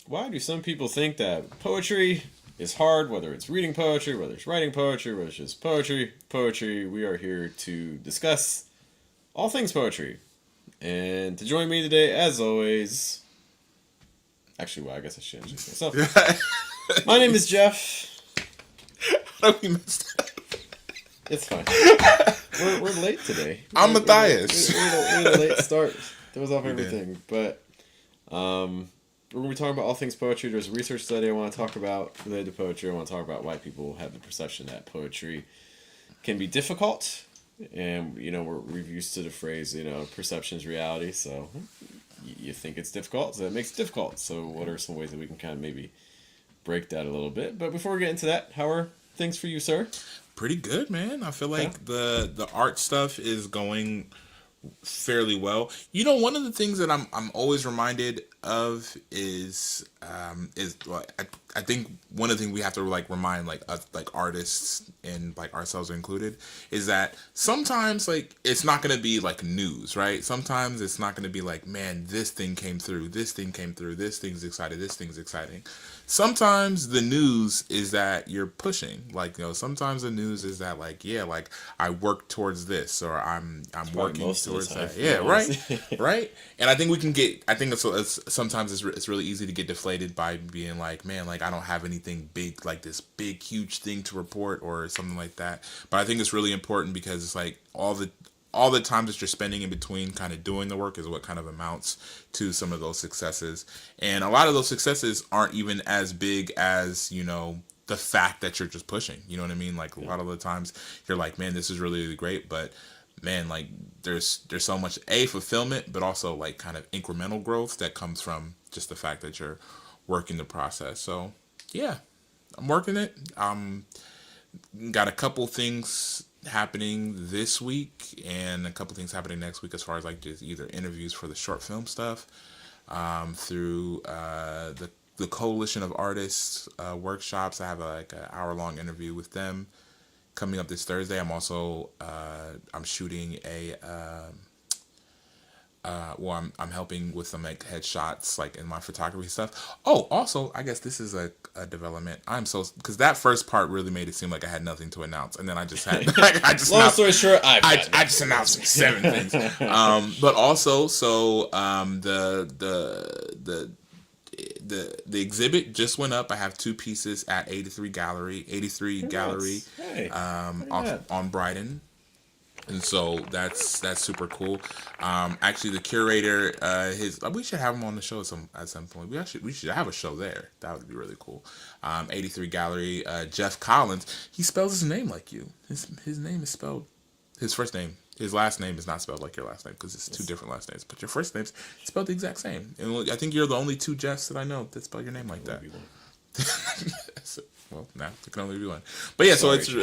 Why do some people think that poetry is hard, whether it's reading poetry, whether it's writing poetry, whether it's just poetry? Poetry, we are here to discuss all things poetry. And to join me today, as always, actually, well, I guess I should introduce myself. My name is Jeff. We messed up. It's fine. We're late today. I'm Matthias. We're a late start. Throws off We did. everything. But we're going to be talking about all things poetry. There's a research study I want to talk about related to poetry. I want to talk about why people have the perception that poetry can be difficult. And, we're used to the phrase, perception is reality. So you think it's difficult, so that makes it difficult. So what are some ways that we can kind of maybe break that a little bit? But before we get into that, how are things for you, sir? Pretty good, man. I feel like Yeah. the art stuff is going fairly well. You know, one of the things that I'm always reminded of is well, I think one of the things we have to like remind like us like artists and like ourselves included is that sometimes like it's not gonna be like news, right? Sometimes it's not gonna be like, man, this thing came through, this thing came through, this thing's excited, this thing's exciting. Sometimes the news is that you're pushing, like, sometimes the news is that like, yeah, like I work towards this, or I'm Probably working most of the towards time, that. to be Yeah, right, honest. right. And I think we can get. I think it's sometimes it's really easy to get deflated by being like, man, like I don't have anything big, like this big huge thing to report or something like that. But I think it's really important because it's like all the time that you're spending in between kind of doing the work is what kind of amounts to some of those successes. And a lot of those successes aren't even as big as, the fact that you're just pushing. You know what I mean? Like a lot of the times you're like, man, this is really, really great, but man, like there's so much fulfillment, but also like kind of incremental growth that comes from just the fact that you're working the process. So yeah, I'm working it. Got a couple things happening this week and a couple things happening next week as far as like just either interviews for the short film stuff through the coalition of artists workshops. I have like an hour long interview with them coming up this Thursday. I'm also I'm shooting I'm helping with some like headshots like in my photography stuff. Oh, also, I guess this is a development. I'm so because that first part really made it seem like I had nothing to announce, and then I just had I just Long announced, story short, I just announced like seven things. But also, so the exhibit just went up. I have two pieces at 83 Gallery, Congrats. Hey, look at that. on Broaden. And so that's super cool. Actually, the curator, we should have him on the show at some point. We should have a show there. That would be really cool. 83 Gallery, Jeff Collins. He spells his name like you. His name is spelled. His first name. His last name is not spelled like your last name because it's two different last names. But your first name's spelled the exact same. And I think you're the only two Jeffs that I know that spell your name like that. So, well, now there can only be one. But yeah, Sorry. so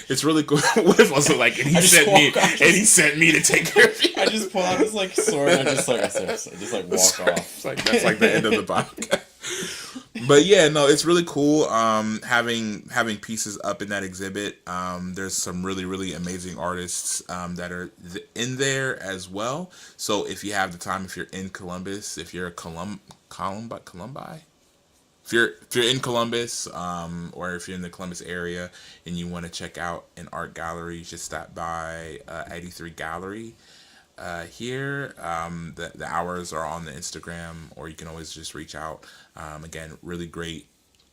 it's really cool. What if also like and he sent me to take care of you? I just pull out this like sword and I just like walk off. It's like that's like the end of the podcast. But yeah, no, it's really cool. Having pieces up in that exhibit. There's some really really amazing artists that are in there as well. So if you have the time, if you're in Columbus, if you're a Columbi. If you're in Columbus, or if you're in the Columbus area and you want to check out an art gallery, you should stop by 83 Gallery here. The hours are on the Instagram, or you can always just reach out. Again, really great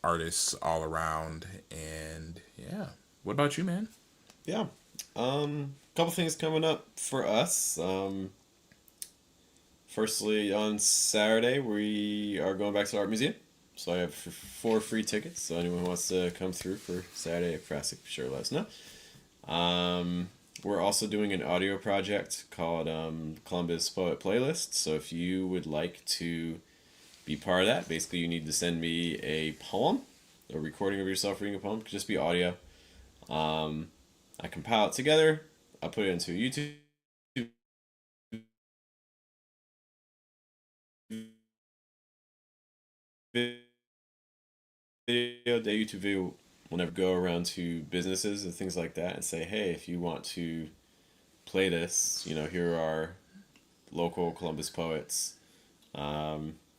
artists all around, and yeah. What about you, man? Yeah. Couple things coming up for us. Firstly, on Saturday, we are going back to the art museum. So I have 4 free tickets. So anyone who wants to come through for Saturday at Prasik, sure let us know. We're also doing an audio project called Columbus Poet Playlist. So if you would like to be part of that, basically you need to send me a poem, a recording of yourself reading a poem. It could just be audio. I compile it together. I put it into a YouTube video. The YouTube video will never go around to businesses and things like that and say, hey, if you want to play this, here are local Columbus poets.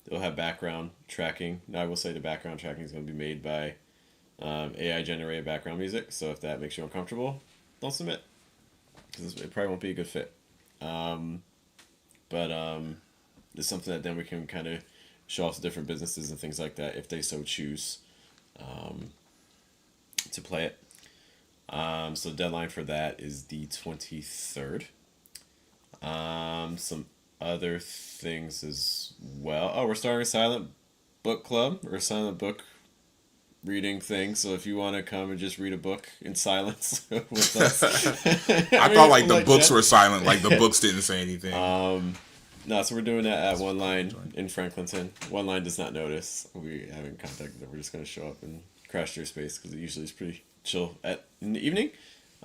It'll have background tracking. Now I will say the background tracking is going to be made by AI generated background music. So if that makes you uncomfortable, don't submit because it probably won't be a good fit. But it's something that then we can kind of show off to different businesses and things like that if they so choose to play it. So deadline for that is the 23rd. Some other things as well. Oh, we're starting a silent book club or a silent book reading thing. So if you want to come and just read a book in silence with us, I thought like the books were silent, like the books didn't say anything. No, so we're doing that at One Line in Franklinton. One Line does not notice. We haven't contacted them. We're just going to show up and crash their space because it usually is pretty chill in the evening.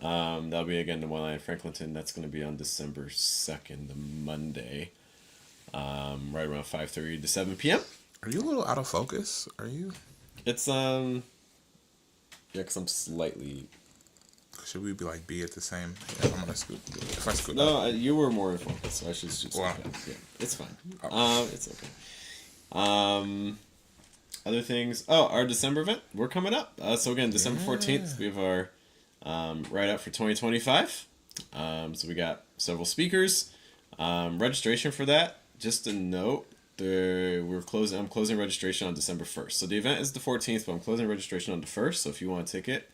That'll be again the One Line in Franklinton. That's going to be on December 2nd, the Monday, right around 5:30 to 7 p.m. Are you a little out of focus? Are you? It's yeah, because I'm slightly. Should we be like at the same? Yeah, I'm gonna scoot. If I scoot. No, you were more in focus, so I should just. Wow. Yeah, it's fine. Oh. It's okay. Other things. Oh, our December event. We're coming up. So again, December 14th, we have our write up for 2025. So we got several speakers. Registration for that. Just a note. I'm closing registration on December 1st. So the event is the 14th, but I'm closing registration on the 1st. So if you want a ticket,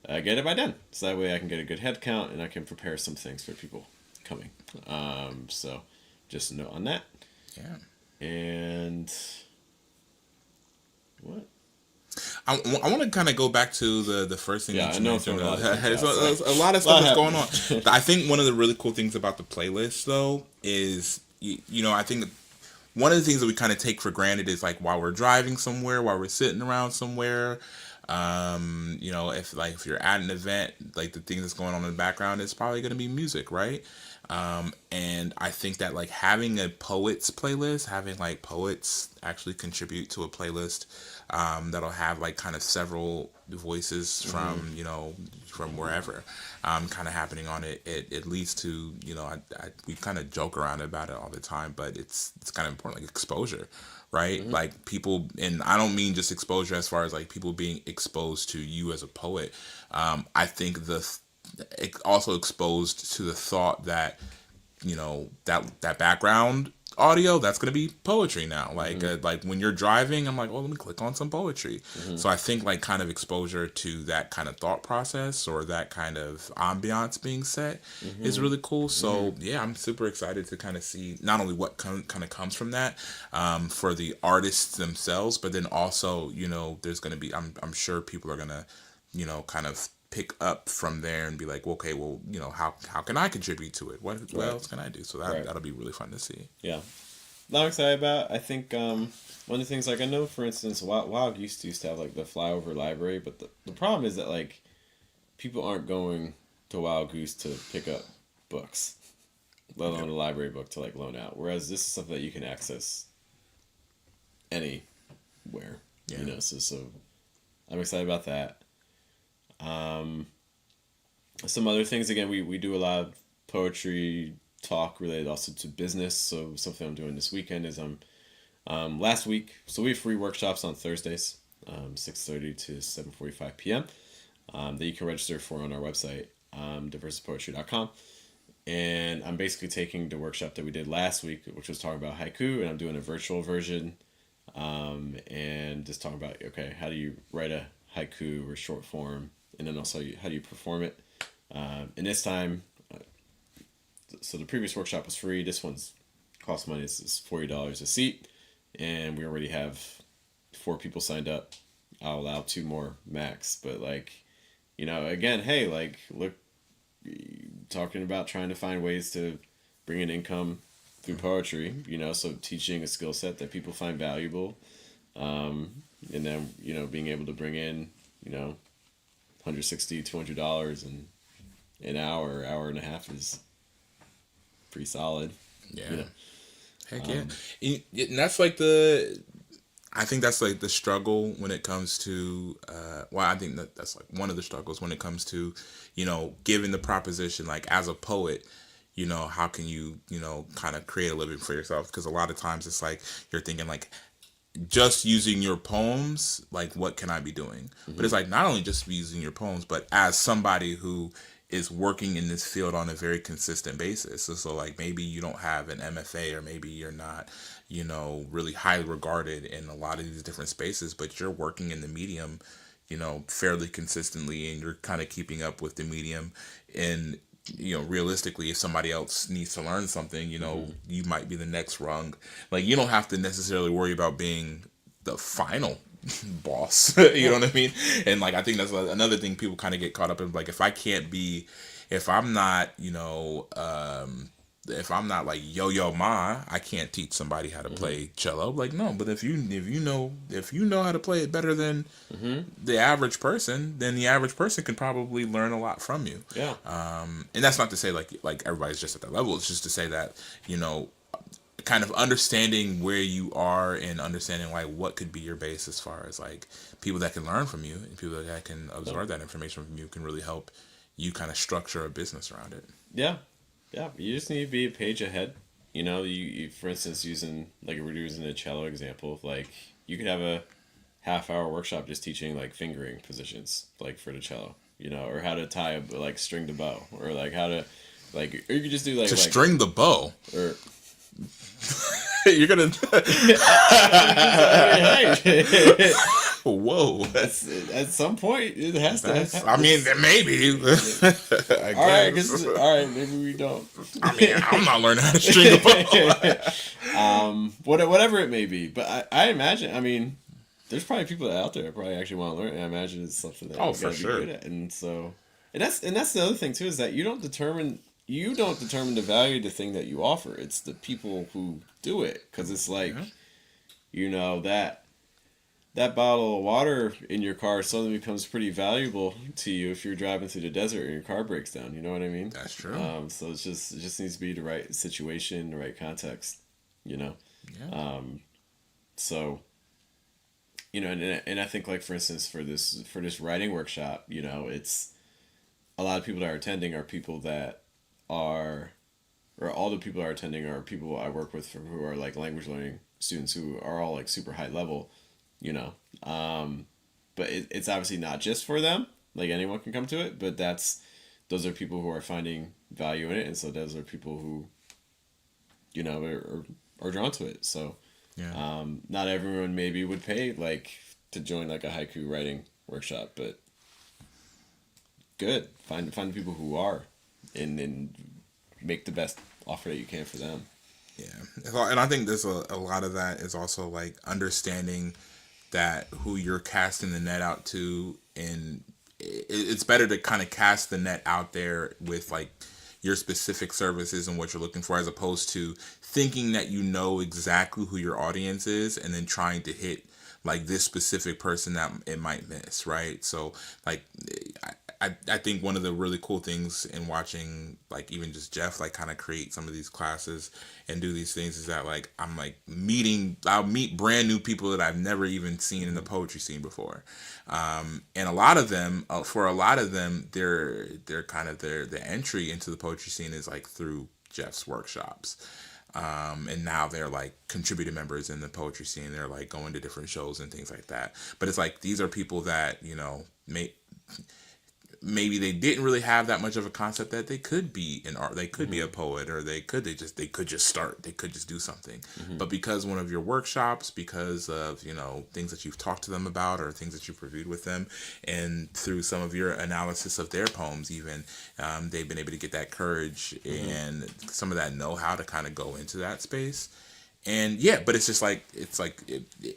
get it by then. So that way I can get a good head count and I can prepare some things for people coming. So just a note on that. Yeah. And what? I want to kind of go back to the first thing that you mentioned. A lot of stuff is going on. I think one of the really cool things about the playlist, though, is, I think one of the things that we kind of take for granted is like while we're driving somewhere, while we're sitting around somewhere, if you're at an event, like the thing that's going on in the background is probably going to be music, right? And I think that like having a poets playlist, having like poets actually contribute to a playlist, that'll have like kind of several voices from, from wherever, kind of happening on it. It leads to, we kind of joke around about it all the time, but it's kind of important, like exposure, right? Mm-hmm. Like people, and I don't mean just exposure as far as like people being exposed to you as a poet. I think it also exposed to the thought that, that background audio, that's going to be poetry now. Like, like when you're driving, I'm like, oh, let me click on some poetry. Mm-hmm. So I think like kind of exposure to that kind of thought process or that kind of ambiance being set is really cool. So yeah, I'm super excited to kind of see not only what kind of comes from that, for the artists themselves, but then also, there's going to be, I'm sure people are going to, kind of pick up from there and be like, okay, well, how can I contribute to it? What else can I do? So that'll be really fun to see. Yeah. I'm excited about. I think one of the things, like I know, for instance, Wild used to have like the flyover library, but the problem is that like people aren't going to Wild Goose to pick up books, let alone a library book to like loan out. Whereas this is something that you can access anywhere. Yeah. So I'm excited about that. Some other things, again, we do a lot of poetry talk related also to business. So something I'm doing this weekend is last week, so we have free workshops on Thursdays, 6:30 to 7:45 p.m. That you can register for on our website, diversipoetry.com. And I'm basically taking the workshop that we did last week, which was talking about haiku, and I'm doing a virtual version, and just talking about, okay, how do you write a haiku or short form, and then also how do you perform it. And this time, so the previous workshop was free. This one's cost money. It's $40 a seat, and we already have 4 people signed up. I'll allow 2 more max, but like, again, hey, like, look, talking about trying to find ways to bring in income through poetry, so teaching a skill set that people find valuable, and then, being able to bring in, $160, $200 in an hour and a half is pretty solid. Yeah. Heck yeah. And that's like I think that's like the struggle when it comes to, I think that's like one of the struggles when it comes to, given the proposition, like as a poet, how can you, kind of create a living for yourself? Because a lot of times it's like you're thinking like just using your poems, like what can I be doing? But it's like not only just using your poems, but as somebody who is working in this field on a very consistent basis. So like maybe you don't have an MFA, or maybe you're not, really highly regarded in a lot of these different spaces, but you're working in the medium, fairly consistently, and you're kind of keeping up with the medium. And realistically, if somebody else needs to learn something, you might be the next rung. Like, you don't have to necessarily worry about being the final boss. You know what I mean? And like, I think that's another thing people kind of get caught up in. Like, if I'm not, if I'm not like Yo-Yo Ma, I can't teach somebody how to play cello. Like, no, but if you know how to play it better than the average person, then the average person can probably learn a lot from you. Yeah. And that's not to say like everybody's just at that level. It's just to say that, kind of understanding where you are and understanding like what could be your base as far as like people that can learn from you and people that can absorb that information from you can really help you kind of structure a business around it. Yeah. Yeah. You just need to be a page ahead. You for instance, we're using the cello example, like you could have a half-hour workshop just teaching like fingering positions, like for the cello, or how to tie like string the bow, or like how to, like, or you could just do like string the bow. Or you're gonna. Whoa! At some point, it has to. I mean, maybe. All right, maybe we don't. I mean, I'm not learning how to string a bow. Whatever it may be, but I imagine. I mean, there's probably people out there that probably actually want to learn. And I imagine it's something that for sure. Be good at. And that's the other thing too, is that you don't determine the value of the thing that you offer. It's the people who do it, because it's like, that bottle of water in your car suddenly becomes pretty valuable to you if you're driving through the desert and your car breaks down. You know what I mean? That's true. So it just needs to be the right situation, the right context. Yeah. So, and I think, like, for instance, for this writing workshop, it's a lot of people that are attending are people that are, or all the people that are attending are people I work with who are like language learning students who are all like super high level. But it's obviously not just for them. Like, anyone can come to it, but those are people who are finding value in it, and so those are people who, are drawn to it. So, not everyone maybe would pay like to join like a haiku writing workshop, but good. Find the people who are, and make the best offer that you can for them. Yeah, and I think there's a lot of that is also like understanding that who you're casting the net out to, and it's better to kind of cast the net out there with like your specific services and what you're looking for, as opposed to thinking that exactly who your audience is and then trying to hit like this specific person that it might miss, right? So like I think one of the really cool things in watching like even just Jeff like kind of create some of these classes and do these things is that like I'll meet brand new people that I've never even seen in the poetry scene before, and a lot of them they're kind of the entry into the poetry scene is like through Jeff's workshops. And now they're like contributing members in the poetry scene. They're like going to different shows and things like that. But it's like these are people that maybe they didn't really have that much of a concept that they could be an art, they could be a poet, or they could just do something. But because one of your workshops, because of things that you've talked to them about or things that you've reviewed with them, and through some of your analysis of their poems even, they've been able to get that courage and some of that know-how to kind of go into that space. And but it's just like,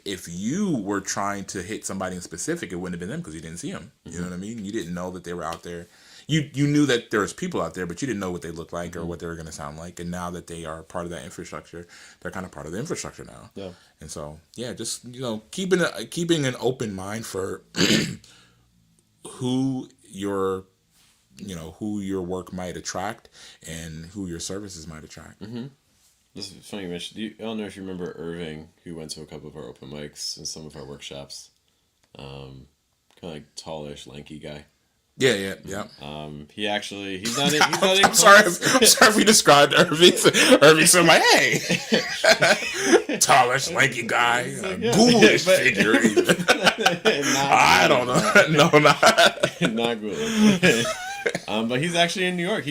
if you were trying to hit somebody in specific, it wouldn't have been them because you didn't see them. You know what I mean? You didn't know that they were out there. You knew that there was people out there, but you didn't know what they looked like or what they were going to sound like. And now that they are part of that infrastructure, they're kind of part of the infrastructure now. Yeah. And so, just, keeping an open mind for who your work might attract and who your services might attract. This is funny you mentioned. I don't know if you remember Irving, who went to a couple of our open mics and some of our workshops. Kind of like tallish, lanky guy. Yeah. He actually he's not in I'm sorry if we described Irving. Irving said like, hey, tallish, lanky guy, ghoulish figure. I don't know. No, not not ghoulish. But he's actually in New York.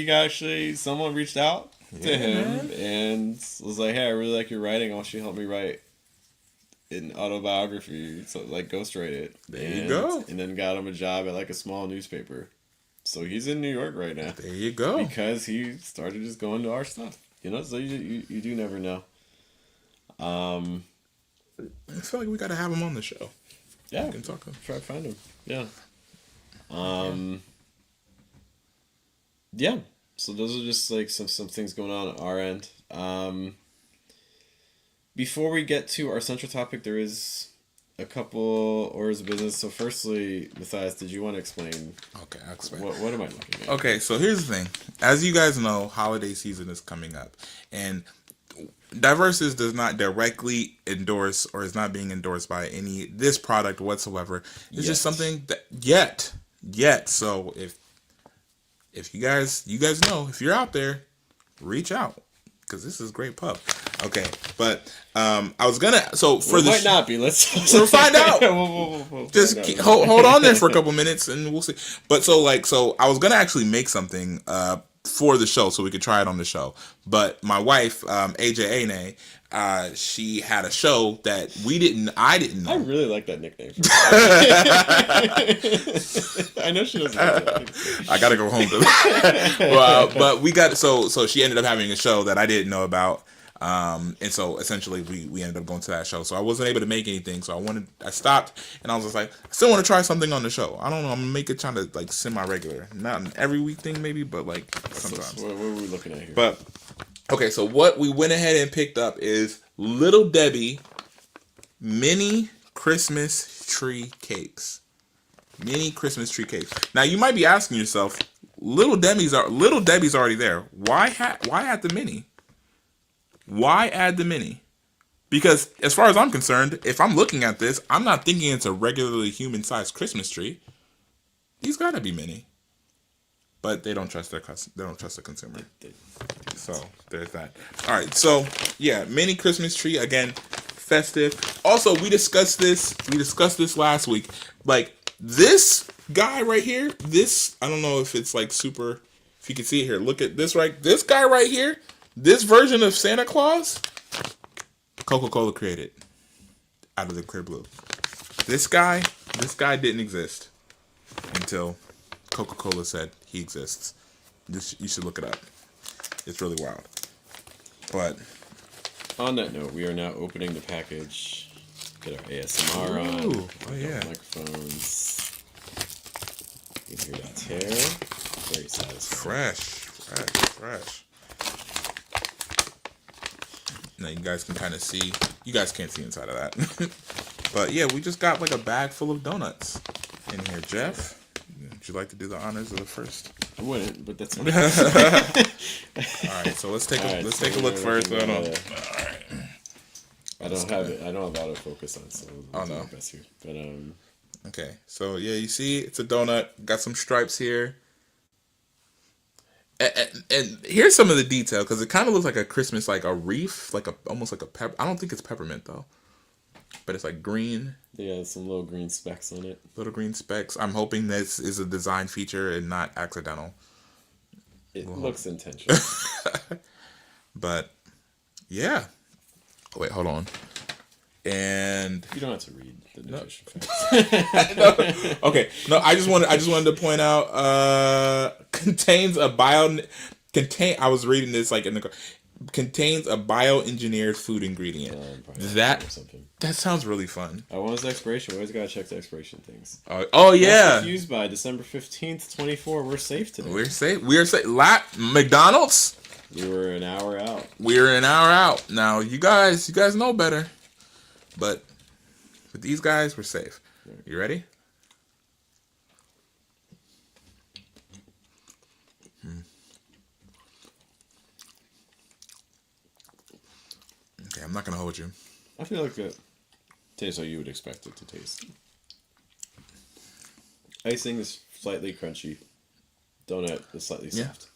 Someone reached out to him and was like, hey, I really like your writing. I want you to help me write an autobiography, so like ghostwrite it. There you go. And then got him a job at like a small newspaper. So he's in New York right now. There you go. Because he started just going to our stuff. So you do never know. I feel like we got to have him on the show. Yeah, we can talk to him. Try to find him. Yeah. Yeah. So those are just like some things going on our end. Before we get to our central topic, there is a couple orders of business. So firstly, Matthias, did you want to explain? Okay, I'll explain. What am I looking at? Okay, so here's the thing. As you guys know, holiday season is coming up. And Diversus does not directly endorse or is not being endorsed by this product whatsoever. It's just something that yet. So if you guys know, if you're out there, reach out. Because this is great pub. Okay, but I was gonna might not be. We'll find out. Hold on there for a couple minutes and we'll see. But so I was gonna actually make something for the show so we could try it on the show. But my wife, AJ Ane, she had a show that I didn't know. I really like that nickname. I know she doesn't. I gotta go home to that. But we got so she ended up having a show that I didn't know about. And so essentially we ended up going to that show. So I wasn't able to make anything. So I stopped and I was just like, I still want to try something on the show. I don't know. I'm gonna make it kind of like semi-regular, not an every week thing maybe, but like sometimes. So what are we looking at here? But okay, so what we went ahead and picked up is Little Debbie mini Christmas tree cakes. Mini Christmas tree cakes. Now you might be asking yourself, Little Debbie's already there. Why add the mini? Why add the mini? Because as far as I'm concerned, if I'm looking at this, I'm not thinking it's a regularly human-sized Christmas tree. These gotta be mini. But they don't trust the consumer. So there's that. All right. So yeah, mini Christmas tree again, festive. Also, we discussed this last week. Like this guy right here. This I don't know if it's like super. If you can see it here, look at this This guy right here. This version of Santa Claus, Coca-Cola created out of the clear blue. This guy didn't exist until Coca-Cola said he exists. You should look it up. It's really wild. But on that note, we are now opening the package. Get our ASMR on. Oh yeah. Microphones. You can hear that tear. Very satisfying. Fresh. Now you guys can kind of see. You guys can't see inside of that. But yeah, we just got like a bag full of donuts in here. Jeff, would you like to do the honors of the first? I wouldn't, but that's fine. All right, so let's take a look first. All right. I don't have autofocus on, so I'll do my my best here. But okay, so yeah, you see, it's a donut. Got some stripes here. And here's some of the detail because it kind of looks like a Christmas, like a wreath, almost like a pepper. I don't think it's peppermint though, but it's like green. Yeah, some little green specks on it. Little green specks. I'm hoping this is a design feature and not accidental. It looks intentional. But yeah. Oh, wait, hold on. And you don't have to read the nutrition facts. No. Okay. No, I just wanted to point out contains a I was reading this like in the contains a bioengineered food ingredient. That sounds really fun. When was the expiration? We always gotta check the expiration things. Oh yeah. Used by December 15th, 24. We're safe today. We're safe. McDonald's. We were an hour out. Now you guys know better. But with these guys, we're safe. You ready? Okay, I'm not gonna hold you. I feel like it tastes like you would expect it to taste. Icing is slightly crunchy. Donut is slightly Yeah. soft.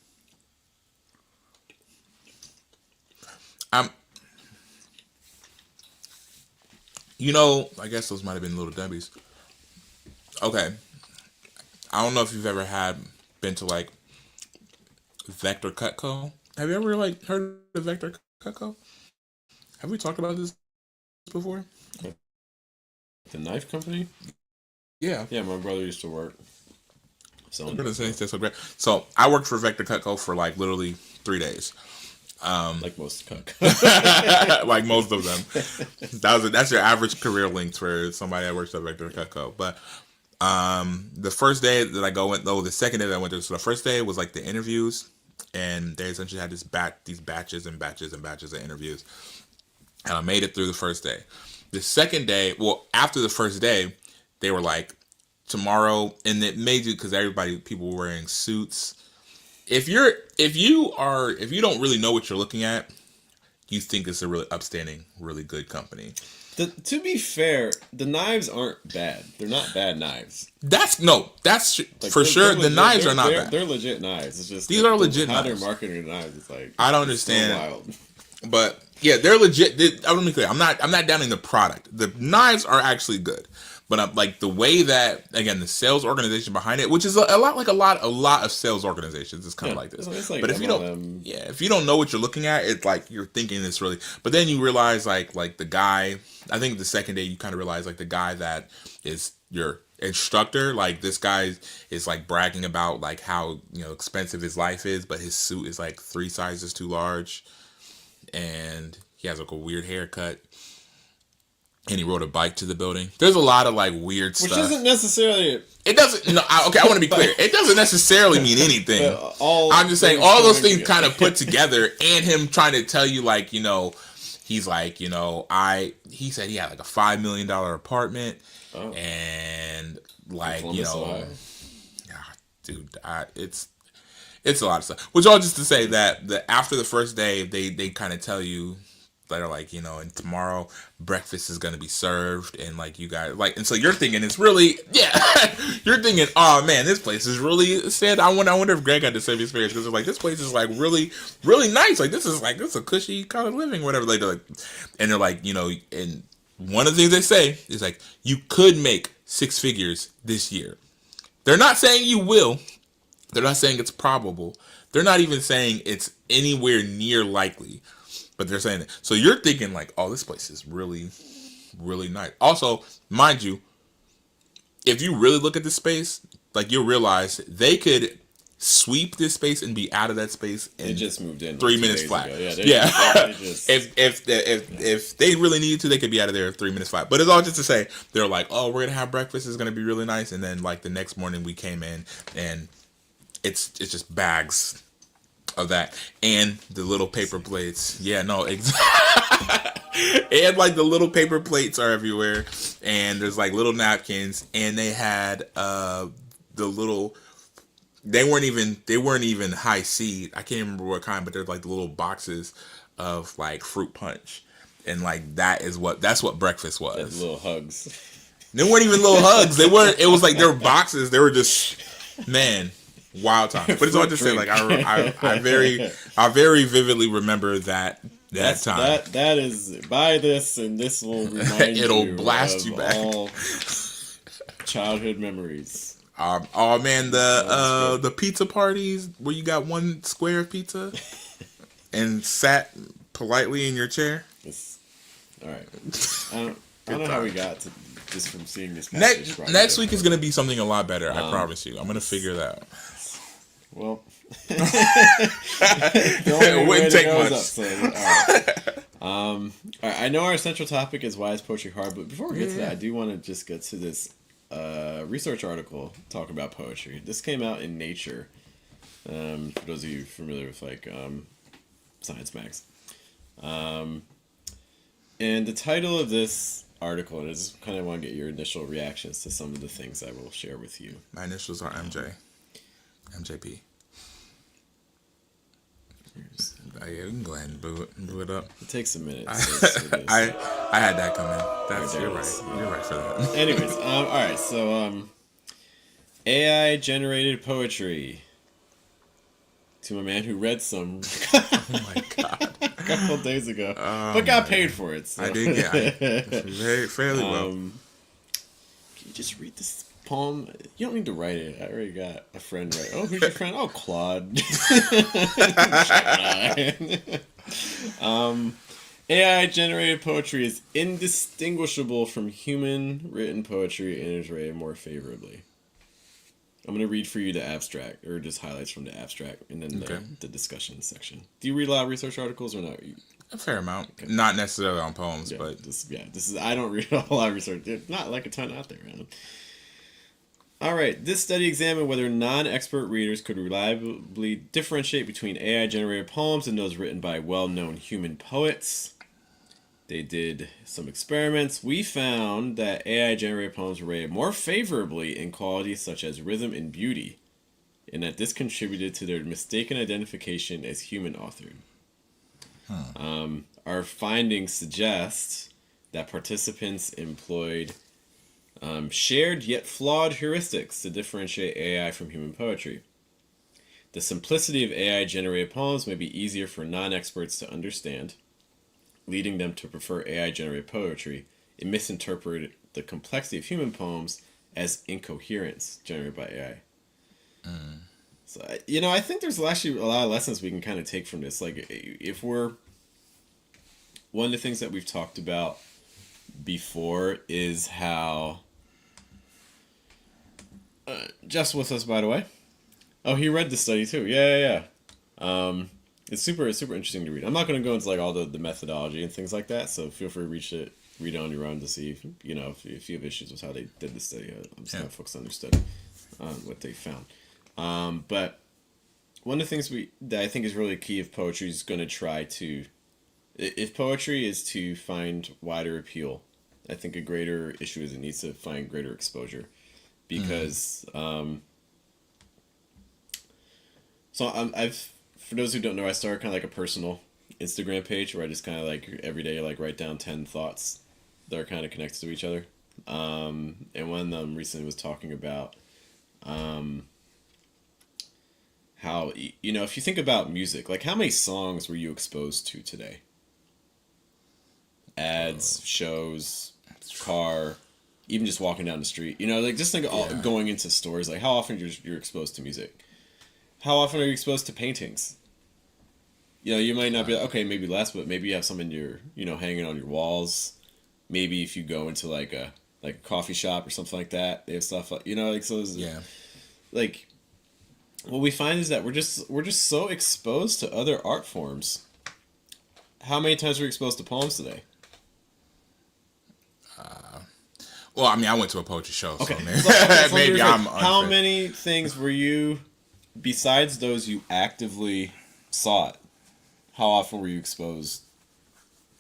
I'm. You know, I guess those might have been Little Debbie's. Okay, I don't know if you've ever been to like Vector Cutco. Have you ever like heard of Vector Cutco? Have we talked about this before? The knife company? Yeah. Yeah, my brother used to work. I'm gonna say that's so great. So I worked for Vector Cutco for like literally 3 days. Like most cook. Like most of them. That's your average career length for somebody that works at Vector Cutco. But the first day that I the second day that I went there, so the first day was like the interviews, and they essentially had these batches and batches and batches of interviews, and I made it through the first day. The second day, well, after the first day, they were like, tomorrow, and it made you, because people were wearing suits. If you don't really know what you're looking at, you think it's a really upstanding, really good company. To be fair, the knives aren't bad. They're not bad knives. That's like, for sure. The knives are not bad. They're legit knives. It's just these are legit how knives. they're marketing the knives. It's like I don't understand. So wild. But yeah, they're legit. I'm gonna be clear. I'm not downing the product. The knives are actually good. But I'm like the way that, again, the sales organization behind it, which is a lot of sales organizations is kind of like this. It's like but if you don't know what you're looking at, it's like you're thinking this really. But then you realize like the guy. I think the second day you kind of realize like the guy that is your instructor, like this guy is like bragging about like how expensive his life is, but his suit is like 3 sizes too large, and he has like a weird haircut. And he rode a bike to the building. There's a lot of like weird stuff. Which isn't necessarily. It doesn't. No. I want to be clear. It doesn't necessarily mean anything. I'm just saying all those things kind of put together, and him trying to tell you like he's like he said he had like a $5 million apartment, and like dude, it's a lot of stuff. Which all just to say that after the first day, they kind of tell you. They're like, and tomorrow breakfast is going to be served, and like you guys like, and so you're thinking it's really, you're thinking, oh man, this place is really sad. I wonder if Greg had the same experience, because like this place is like really, really nice. Like this is a cushy kind of living, whatever. Like and they're like, and one of the things they say is like, you could make 6 figures this year. They're not saying you will. They're not saying it's probable. They're not even saying it's anywhere near likely. But they're saying it. So you're thinking like, oh, this place is really, really nice. Also, mind you, if you really look at this space, like you'll realize they could sweep this space and be out of that space in they just moved in 3 minutes flat. Yeah. If they really needed to, they could be out of there in 3 minutes flat. But it's all just to say they're like, oh, we're gonna have breakfast. It's gonna be really nice. And then like the next morning we came in and it's just bags of that, and the little paper plates. Yeah, no, exactly. And like the little paper plates are everywhere, and there's like little napkins, and they had the little. They weren't even high C. I can't remember what kind, but they're like the little boxes of like fruit punch, and like that's what breakfast was. Like little hugs. They weren't even little hugs. They weren't. It was like they were boxes. They were just wild time. But it's all to say, like I very vividly remember that time. That is, buy this and this will remind It'll you blast of you back. All childhood memories. Oh man, the pizza parties where you got one square of pizza and sat politely in your chair. All right. I don't know how we got to just from seeing this. Next week is gonna be something a lot better. I promise you. I'm gonna figure that out. Well, it wouldn't take much. All right. I know our central topic is why is poetry hard, but before we get to that, I do want to just get to this research article talking about poetry. This came out in Nature. For those of you familiar with like Science Mags, and the title of this article, and I just kind of want to get your initial reactions to some of the things I will share with you. My initials are MJ. MJP. Yeah, we can go ahead and boo it up. It takes a minute. I had that coming. You're right. You're right for that. Anyways, all right. So AI generated poetry. To a man who read some Oh my god. a couple days ago, Oh but got my paid God. for it. So. I did get very fairly well. Can you just read this poem? You don't need to write it. I already got a friend write. Oh, who's your friend? Oh, Claude. AI generated poetry is indistinguishable from human written poetry and is rated more favorably. I'm going to read for you the abstract, or just highlights from the abstract, and then the discussion section. Do you read a lot of research articles or not? A fair amount. Okay. Not necessarily on poems, yeah, but... this is, I don't read a whole lot of research. There's not like a ton out there, man. All right, this study examined whether non-expert readers could reliably differentiate between AI-generated poems and those written by well-known human poets. They did some experiments. We found that AI-generated poems were rated more favorably in qualities such as rhythm and beauty, and that this contributed to their mistaken identification as human-authored. Our findings suggest that participants employed shared yet flawed heuristics to differentiate AI from human poetry. The simplicity of AI-generated poems may be easier for non-experts to understand, leading them to prefer AI-generated poetry and misinterpret the complexity of human poems as incoherence generated by AI. So, I think there's actually a lot of lessons we can kind of take from this. Like, if we're... One of the things that we've talked about before is how... Jeff's with us, by the way. Oh, he read the study too. Yeah. It's super interesting to read. I'm not going to go into like all the methodology and things like that. So feel free to read it on your own to see if you have issues with how they did the study. I'm just going to focus on their study, what they found. But one of the things that I think is really key if poetry is going to try to, if poetry is to find wider appeal, I think a greater issue is it needs to find greater exposure. Because, for those who don't know, I started kind of like a personal Instagram page where I just kind of like every day like write down 10 thoughts that are kind of connected to each other. And one of them recently was talking about how, if you think about music, like how many songs were you exposed to today? Ads, shows, car... Even just walking down the street, like just think going into stores, like how often you're exposed to music, how often are you exposed to paintings? You might not be okay, maybe less, but maybe you have some in your, hanging on your walls. Maybe if you go into like a coffee shop or something like that, they have stuff like so. Like, what we find is that we're just so exposed to other art forms. How many times were you exposed to poems today? Well, I mean, I went to a poetry show, okay. So maybe I'm unfit. How many things were you, besides those you actively sought, how often were you exposed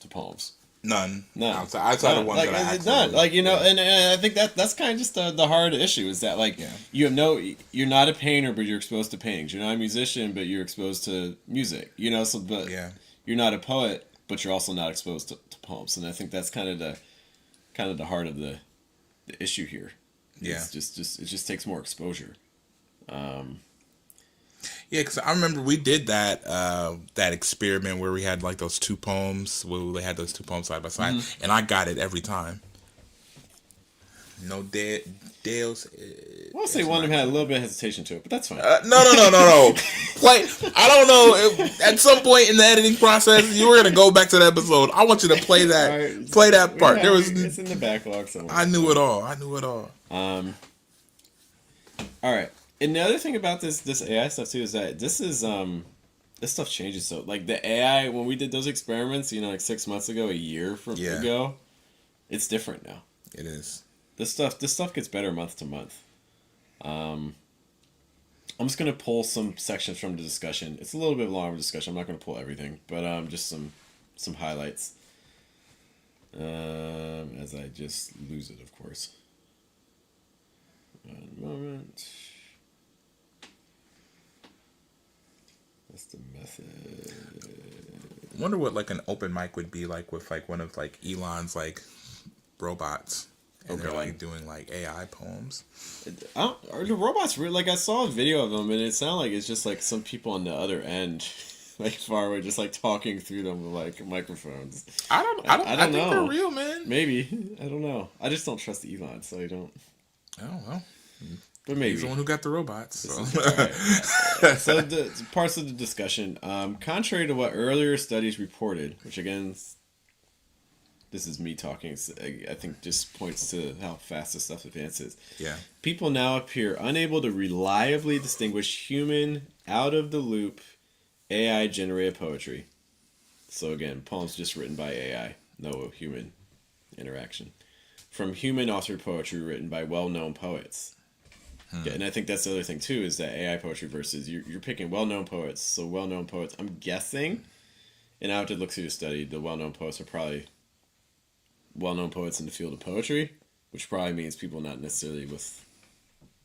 to poems? None. Outside none. of ones like, that I none. Like, and I think that's kind of just the hard issue is that, like, you're not a painter, but you're exposed to paintings. You're not a musician, but you're exposed to music. You're not a poet, but you're also not exposed to poems. And I think that's kind of the heart of the issue here. It just takes more exposure. Because I remember we did that experiment where we had like those two poems, where we had those two poems side by side, and I got it every time. No Dale's. I'll say one of them had a little bit of hesitation to it, but that's fine. No. Play. I don't know. At some point in the editing process, you were gonna go back to the episode. I want you to play that. Play that part. It's in the backlog somewhere. I knew it all. All right. And the other thing about this AI stuff too is that this stuff changes. So like the AI when we did those experiments, like 6 months ago, a year ago, it's different now. It is. This stuff gets better month to month. I'm just gonna pull some sections from the discussion. It's a little bit longer discussion. I'm not gonna pull everything, but just some highlights. As I just lose it, of course. One moment. That's the method. I wonder what like an open mic would be like with like one of like Elon's like robots. and they're Okay. like doing like AI poems. Are the robots real? Like I saw a video of them, and it sounded like it's just like some people on the other end, like far away, just like talking through them with like microphones. I I don't think they're know. real, man. Maybe I don't know. I just don't trust Elon, so I don't. I don't know. But He's the maybe. one who got the robots. So. So the parts of the discussion, contrary to what earlier studies reported, which again, this is me talking. I think just points to how fast this stuff advances. Yeah. People now appear unable to reliably distinguish human out of the loop AI generated poetry. So again, poems just written by AI, no human interaction, from human authored poetry written by well-known poets. Yeah, and I think that's the other thing too, is that AI poetry versus you're picking well-known poets. So well-known poets, I'm guessing, and I have to look through the study, the well-known poets are probably well-known poets in the field of poetry, which probably means people not necessarily with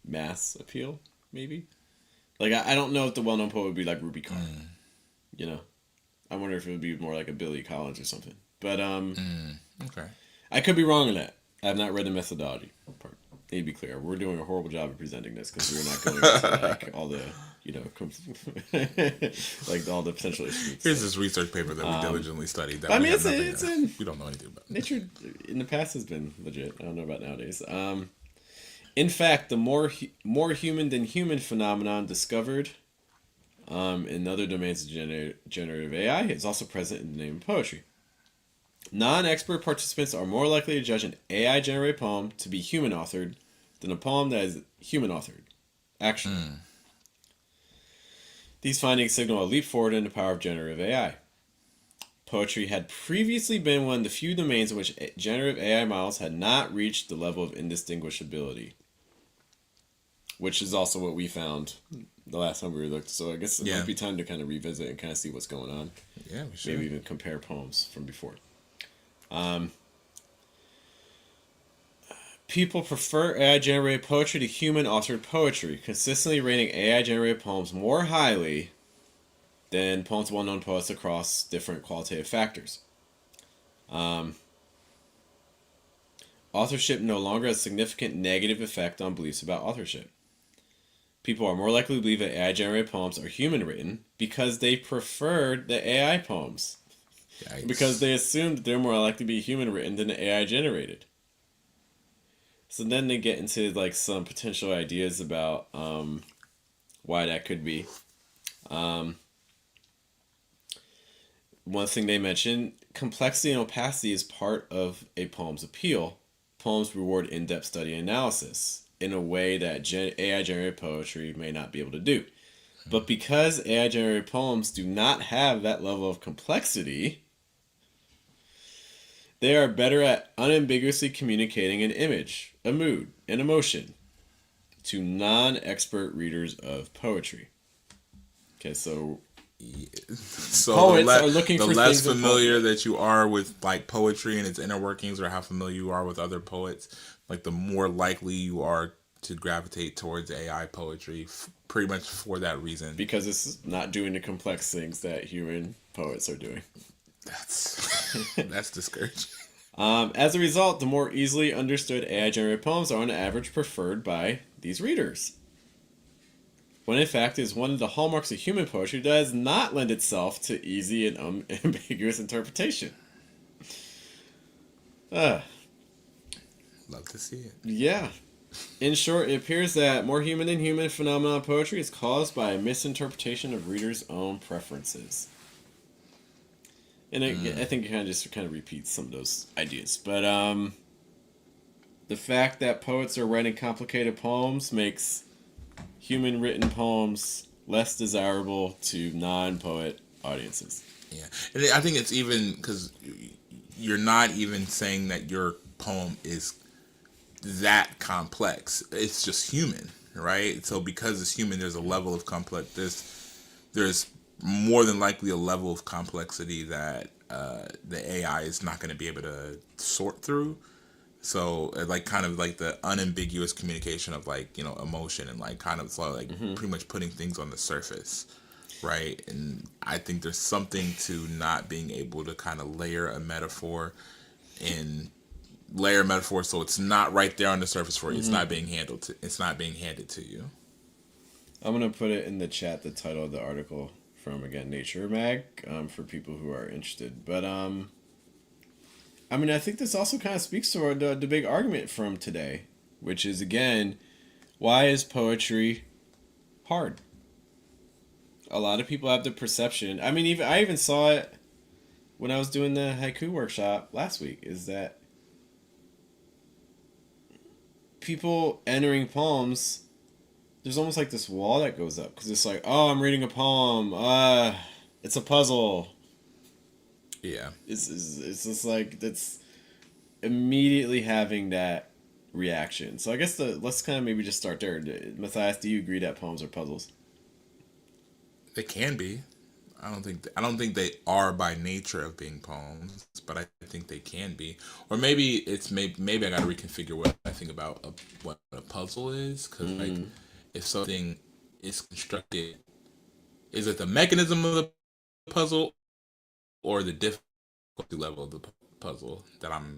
mass appeal, maybe. Like, I don't know if the well-known poet would be like Ruby Carr, you know? I wonder if it would be more like a Billy Collins or something. But, Okay. I could be wrong on that. I have not read the methodology part. Need to be clear. We're doing a horrible job of presenting this because we're not going into like all the, like all the potential issues. Here's this research paper that we diligently studied. That I we mean, have it's in we don't know anything about. nature. In the past, has been legit. I don't know about nowadays. In fact, the more human than human phenomenon discovered in other domains of generative AI is also present in the name of poetry. Non-expert participants are more likely to judge an AI-generated poem to be human-authored than a poem that is human-authored. Actually. These findings signal a leap forward in the power of generative AI. Poetry had previously been one of the few domains in which generative AI models had not reached the level of indistinguishability. Which is also what we found the last time we looked. So I guess it might be time to kind of revisit and kind of see what's going on. Yeah, we should. Maybe even compare poems from before. People prefer AI-generated poetry to human-authored poetry, consistently rating AI-generated poems more highly than poems of well-known poets across different qualitative factors. Authorship no longer has a significant negative effect on beliefs about authorship. People are more likely to believe that AI-generated poems are human-written because they prefer the AI poems. Yikes. Because they assume that they're more likely to be human-written than AI-generated. So then they get into like some potential ideas about why that could be. One thing they mentioned, complexity and opacity is part of a poem's appeal. Poems reward in-depth study and analysis in a way that AI-generated poetry may not be able to do. But because AI-generated poems do not have that level of complexity, they are better at unambiguously communicating an image, a mood, an emotion to non-expert readers of poetry. Okay, so poets are looking for the less things familiar that you are with like poetry and its inner workings, or how familiar you are with other poets, like the more likely you are to gravitate towards AI poetry, pretty much for that reason. Because it's not doing the complex things that human poets are doing. That's discouraging. As a result, the more easily understood AI-generated poems are on average preferred by these readers. When in fact it is one of the hallmarks of human poetry that does not lend itself to easy and unambiguous interpretation. Love to see it. Yeah. In short, it appears that more human than human phenomenon poetry is caused by a misinterpretation of readers' own preferences. And I think it kind of repeats some of those ideas. But the fact that poets are writing complicated poems makes human-written poems less desirable to non-poet audiences. Yeah, and I think it's even because you're not even saying that your poem is that complex. It's just human, right? So because it's human, there's a level of complex. There's more than likely a level of complexity that the AI is not going to be able to sort through. So like kind of like the unambiguous communication of like, emotion and like kind of like pretty much putting things on the surface, right? And I think there's something to not being able to kind of layer a metaphor in layer metaphor, so it's not right there on the surface for you. It's not being it's not being handed to you. I'm gonna put it in the chat. The title of the article from again Nature Mag, for people who are interested. But I mean, I think this also kind of speaks to the big argument from today, which is again, why is poetry hard? A lot of people have the perception. I mean, I even saw it when I was doing the haiku workshop last week. Is that people entering poems? There's almost like this wall that goes up because it's like, oh, I'm reading a poem. It's a puzzle. Yeah. It's just like that's immediately having that reaction. So I guess let's kind of maybe just start there. Matthias, do you agree that poems are puzzles? They can be. I don't think they are by nature of being poems, but I think they can be. Or maybe maybe I got to reconfigure what I think about what a puzzle is, because like if something is constructed, is it the mechanism of the puzzle or the difficulty level of the puzzle that I'm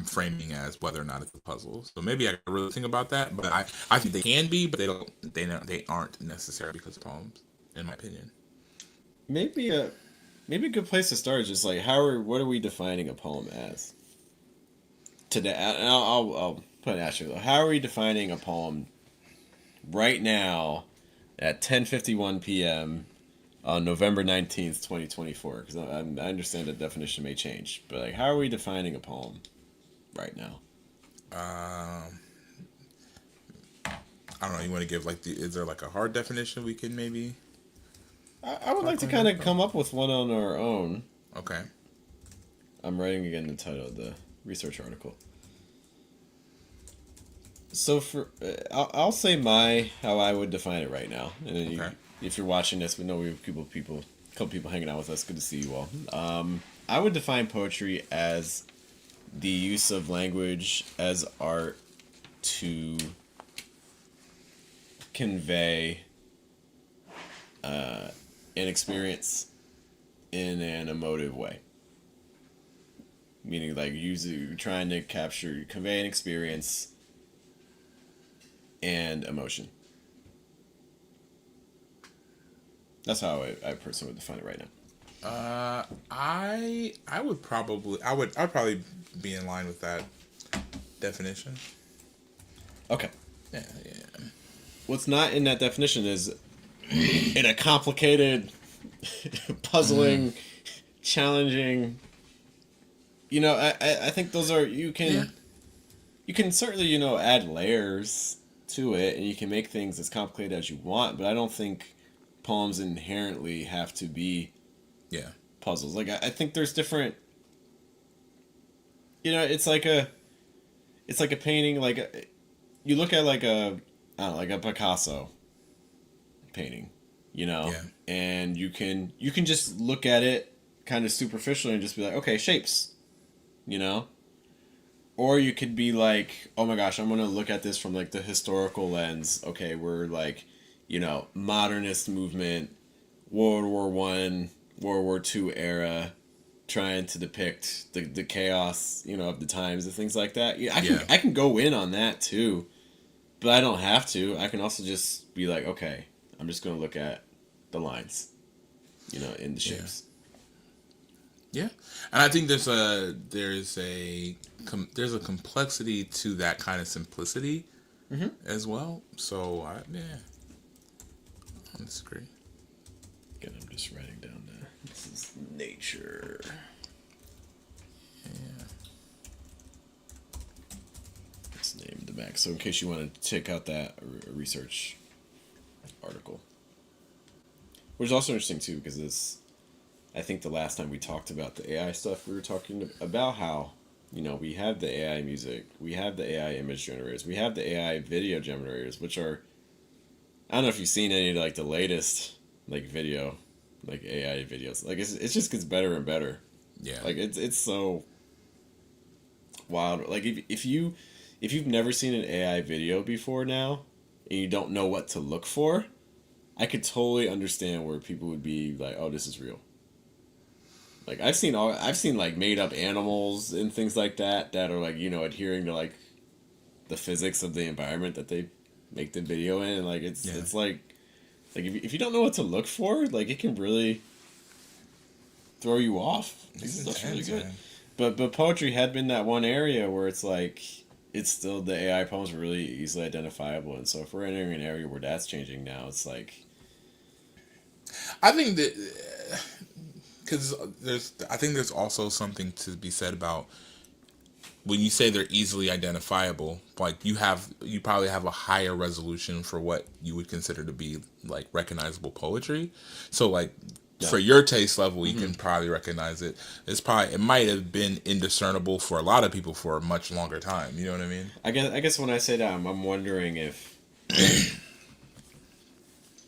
framing as whether or not it's a puzzle. So maybe I could really think about that, but I think they can be, but they aren't necessary because of poems, in my opinion. Maybe a good place to start is just like what are we defining a poem as today? And I'll put an asterisk. How are we defining a poem right now at 10:51 p.m. on November 19th, 2024? Because I understand the definition may change, but like, how are we defining a poem right now? I don't know. You want to give like is there like a hard definition we can maybe? I would like to kind of come up with one on our own. Okay. I'm writing again the title of the research article. So I'll say how I would define it right now, and then if you're watching this, we know we have a couple people hanging out with us. Good to see you all. I would define poetry as the use of language as art to convey an experience in an emotive way. Meaning, like, trying to convey an experience and emotion. That's how I personally would define it right now. I'd probably be in line with that definition. Okay. Yeah. What's not in that definition is in a complicated, puzzling, challenging. You know, I think those are you can certainly add layers to it, and you can make things as complicated as you want. But I don't think poems inherently have to be puzzles. Like I think there's different. It's like a painting. Like you look at like a Picasso painting, and you can just look at it kind of superficially and just be like, okay, shapes, or you could be like, oh my gosh, I'm gonna look at this from like the historical lens. Okay, we're like, modernist movement, World War I, World War II era, trying to depict the chaos, of the times and things like that. I can go in on that too, but I don't have to. I can also just be like, okay, I'm just gonna look at the lines, in the shapes. Yeah, and I think there's a complexity to that kind of simplicity as well. So I disagree. Again, I'm just writing down this is nature. Yeah. Let's name the back. So in case you want to check out that research article, which is also interesting too, because I think the last time we talked about the AI stuff, we were talking about how, we have the AI music, we have the AI image generators, we have the AI video generators, which are, I don't know if you've seen any like the latest like video, like AI videos. Like it just gets better and better. Yeah. Like it's so wild. Like if you've never seen an AI video before now, and you don't know what to look for, I could totally understand where people would be like, oh, this is real. Like I've seen like made up animals and things like that that are like adhering to like the physics of the environment that they make the video in, and like it's like if you don't know what to look for, like it can really throw you off. This stuff's really good. Man. But poetry had been that one area where it's like it's still the AI poems are really easily identifiable, and so if we're entering an area where that's changing now, it's like I think that because I think there's also something to be said about when you say they're easily identifiable. Like you probably have a higher resolution for what you would consider to be like recognizable poetry. So like for your taste level, you can probably recognize it. It might have been indiscernible for a lot of people for a much longer time. You know what I mean? I guess when I say that, I'm wondering if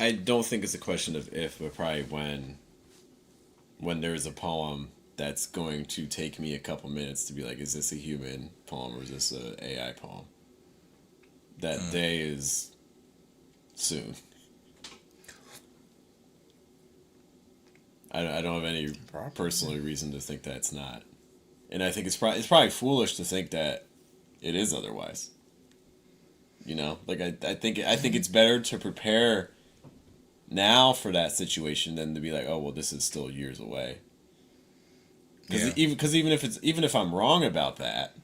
I don't think it's a question of if, but probably when there's a poem that's going to take me a couple minutes to be like, is this a human poem or is this an AI poem? That day is soon. I don't have any personal reason to think that it's not, and I think it's probably foolish to think that it is otherwise. Like I think it's better to prepare now for that situation than to be like, oh well, this is still years away. Because even if I'm wrong about that,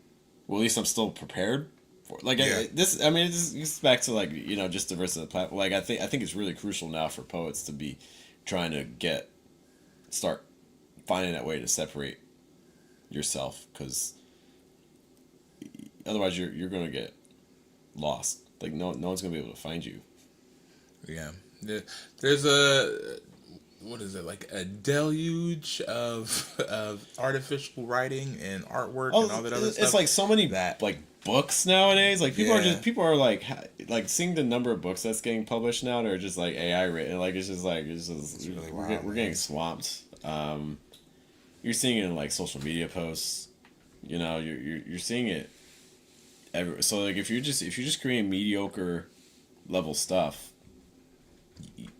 well, at least I'm still prepared for it. Like it gets back to like just diversity of the platform. Like I think it's really crucial now for poets to be trying to start finding that way to separate yourself, because otherwise you're gonna get lost. Like no one's gonna be able to find you. Yeah, there's a what is it, like a deluge of artificial writing and artwork and all that other stuff. It's like so many like books nowadays. Like people are like seeing the number of books that's getting published now. They're just like AI written. Like it's really wild, we're getting swamped. You're seeing it in like social media posts. You're seeing it everywhere. So like if you're just creating mediocre level stuff,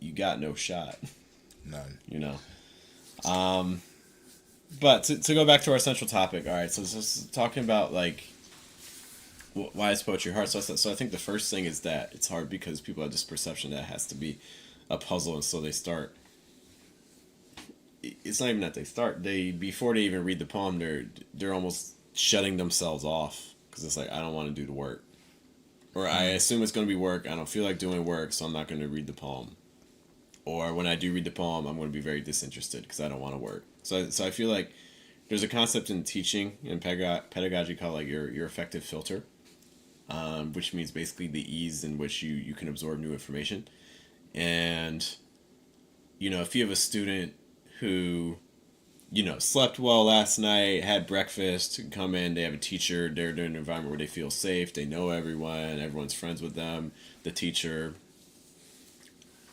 you got no shot. None. But to go back to our central topic, all right. So talking about like why is poetry hard? So I think the first thing is that it's hard because people have this perception that it has to be a puzzle, and so they start. It's not even that they start. Before they even read the poem, they're almost shutting themselves off because it's like I don't want to do the work, or I assume it's going to be work. I don't feel like doing work, so I'm not going to read the poem. Or when I do read the poem, I'm going to be very disinterested because I don't want to work. So I feel like there's a concept in teaching and pedagogy called like your affective filter, which means basically the ease in which you can absorb new information. And, if you have a student who, slept well last night, had breakfast, come in, they have a teacher, they're in an environment where they feel safe, they know everyone's friends with them, the teacher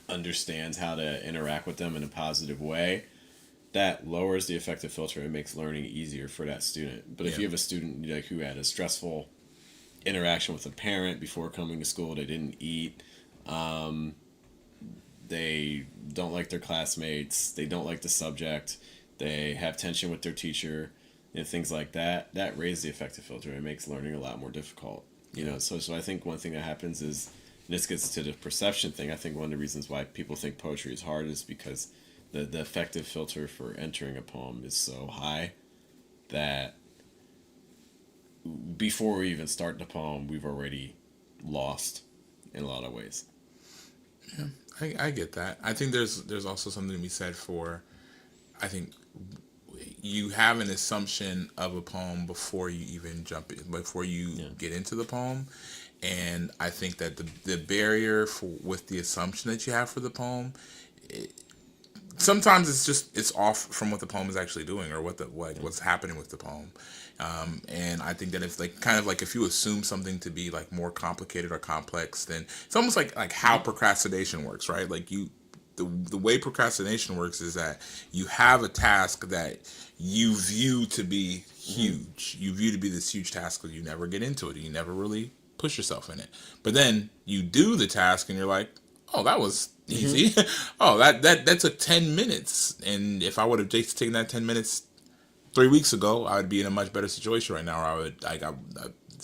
understands how to interact with them in a positive way, that lowers the affective filter and makes learning easier for that student. But if you have a student like who had a stressful interaction with a parent before coming to school, they didn't eat, they don't like their classmates, they don't like the subject, they have tension with their teacher and things like that raise the affective filter and makes learning a lot more difficult. So I think one thing that happens is, this gets to the perception thing. I think one of the reasons why people think poetry is hard is because the affective filter for entering a poem is so high that before we even start the poem, we've already lost in a lot of ways. Yeah, I get that. I think there's also something to be said for, I think you have an assumption of a poem before you even before you get into the poem. And I think that the barrier with the assumption that you have for the poem, sometimes it's off from what the poem is actually doing or what's happening with the poem. And I think that if if you assume something to be like more complicated or complex, then it's almost like how procrastination works, right? Like the way procrastination works is that you have a task that you view to be huge. You view to be this huge task, but you never get into it. You never really push yourself in it. But then you do the task and you're like, oh, that was easy. Oh, that took 10 minutes. And if I would have just taken that 10 minutes 3 weeks ago, I would be in a much better situation right now. Or I would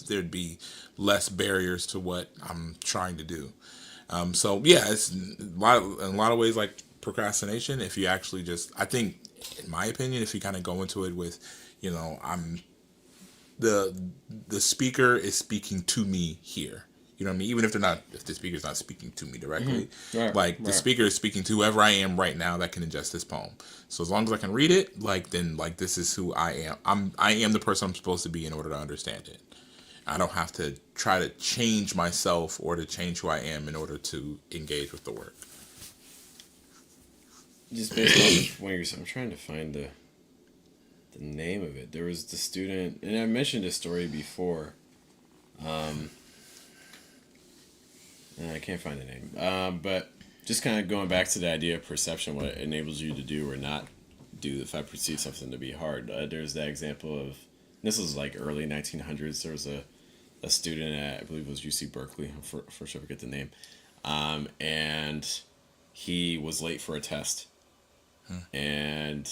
there'd be less barriers to what I'm trying to do. So yeah, it's in a lot of ways like procrastination. If you actually just, I think, in my opinion, if you kind of go into it with, I'm the speaker is speaking to me here. You know what I mean? Even if the speaker's not speaking to me directly, Right, the speaker is speaking to whoever I am right now that can ingest this poem. So as long as I can read it, then this is who I am. I am the person I'm supposed to be in order to understand it. I don't have to try to change myself or to change who I am in order to engage with the work. Just based on what you're saying, I'm trying to find the name of it. There was the student, and I mentioned this story before. I can't find the name. But just kind of going back to the idea of perception, what it enables you to do or not do if I perceive something to be hard. There's that example of, this was like early 1900s. There was a student at, I believe it was UC Berkeley, I'm for sure I forget the name. And he was late for a test. And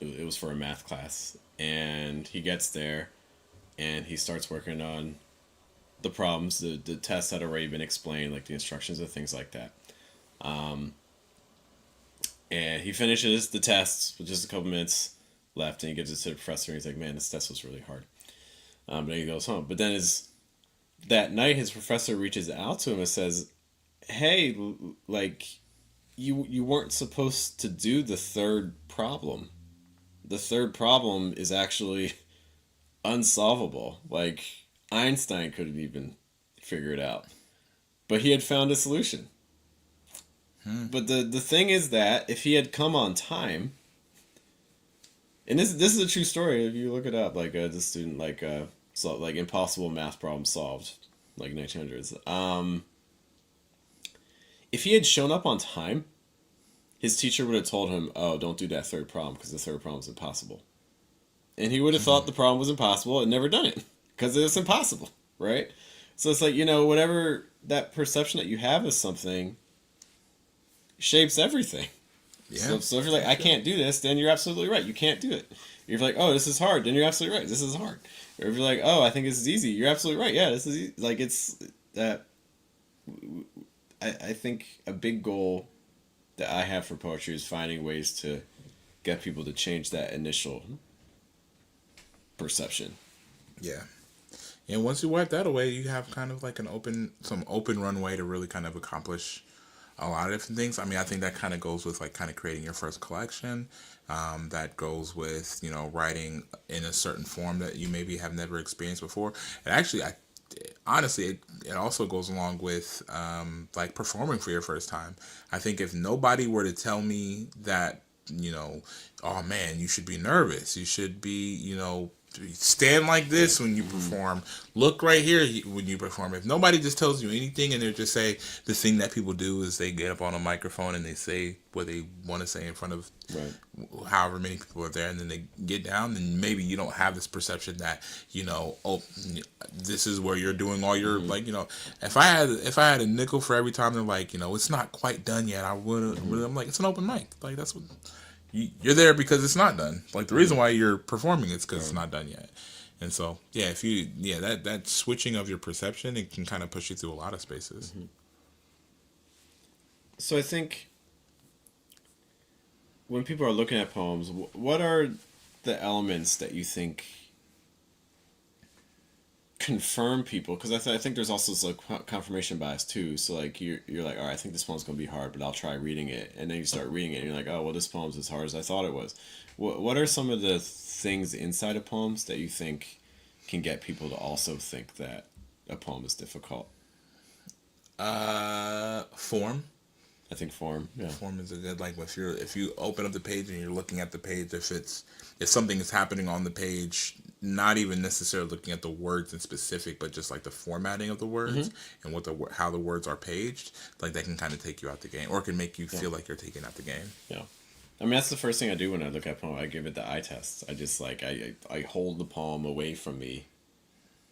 it was for a math class. And he gets there and he starts working on the problems. The tests had already been explained, like the instructions and things like that. And he finishes the tests with just a couple minutes left, and he gives it to the professor, and he's like, man, this test was really hard. But then he goes home. But then that night, his professor reaches out to him and says, hey, like, you weren't supposed to do the third problem. The third problem is actually unsolvable. Like, Einstein couldn't even figure it out. But he had found a solution. But the thing is that if he had come on time, and this is a true story, if you look it up, like this student like impossible math problem solved, like 1900s. If he had shown up on time, his teacher would have told him, oh, don't do that third problem because the third problem is impossible. And he would have thought the problem was impossible and never done it because it's impossible, right? So it's like, whatever that perception that you have of something shapes everything. Yeah. So if you're like, I can't do this, then you're absolutely right. You can't do it. If you're like, oh, this is hard, then you're absolutely right. This is hard. Or if you're like, oh, I think this is easy, you're absolutely right. Yeah, this is easy. Like, it's that. I think a big goal that I have for poetry is finding ways to get people to change that initial perception. Yeah. And once you wipe that away, you have kind of like some open runway to really kind of accomplish a lot of different things. I mean, I think that kind of goes with like kind of creating your first collection. That goes with, writing in a certain form that you maybe have never experienced before. And actually, honestly, it also goes along with like performing for your first time. I think if nobody were to tell me that, oh man, you should be nervous, you should be, stand like this when you perform, look right here when you perform. If nobody just tells you anything and they just say, the thing that people do is they get up on a microphone and they say what they want to say in front of however many people are there, and then they get down, then maybe you don't have this perception that, oh, this is where you're doing all your, like, if I had a nickel for every time they're like, it's not quite done yet, I would I'm like, it's an open mic. Like, that's what you're there, because it's not done. Like, the reason why you're performing is because it's not done yet. And so, yeah, that switching of your perception, it can kind of push you through a lot of spaces. Mm-hmm. So I think when people are looking at poems, what are the elements that you think confirm people? Because I think there's also this like confirmation bias too. So like you're like, all right, I think this poem's gonna be hard, but I'll try reading it, and then you start reading it, and you're like, oh well, this poem's as hard as I thought it was. What are some of the things inside of poems that you think can get people to also think that a poem is difficult? Form. I think form. Yeah. Form is a good, like, if you open up the page and you're looking at the page, if something is happening on the page, not even necessarily looking at the words in specific, but just like the formatting of the words and how the words are paged, like that can kind of take you out the game, or it can make you feel like you're taking out the game. Yeah. I mean, that's the first thing I do when I look at a poem. I give it the eye test. I just like I hold the poem away from me,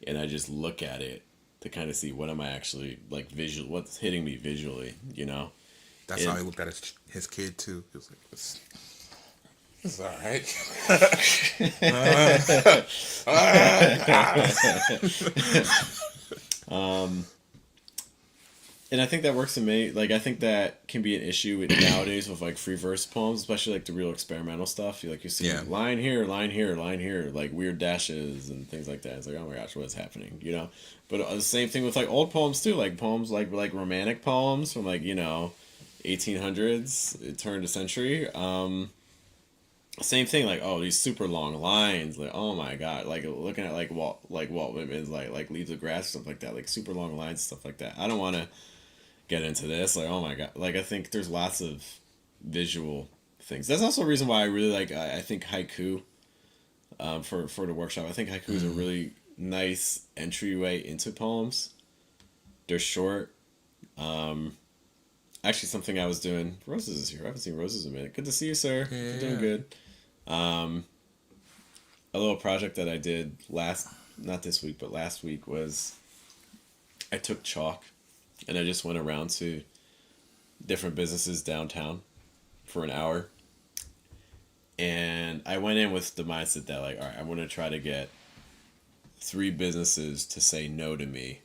and I just look at it to kind of see what am I actually like what's hitting me visually, That's how he looked at his kid too. He was like, It's all right. And I think that works in me. Like, I think that can be an issue with nowadays with like free verse poems, especially like the real experimental stuff. You see Yeah. line here, line here, line here, like weird dashes and things like that. It's like, oh my gosh, what's happening? But the same thing with like old poems too, like poems like romantic poems from like 1800s, turn to century. Same thing, like, oh, these super long lines, like, oh my god, like looking at Walt Whitman's like Leaves of Grass or stuff like that, like super long lines, stuff like that. I don't want to get into this, like, oh my god, like I think there's lots of visual things. That's also a reason why I really like, I think haiku, for the workshop. I think haiku is a really nice entryway into poems. They're short. Actually, something I was doing. Roses is here. I haven't seen Roses in a minute. Good to see you, sir. Yeah. You're doing good. A little project that I did not this week, but last week was I took chalk and I just went around to different businesses downtown for an hour. And I went in with the mindset that, like, all right, I'm going to try to get 3 businesses to say no to me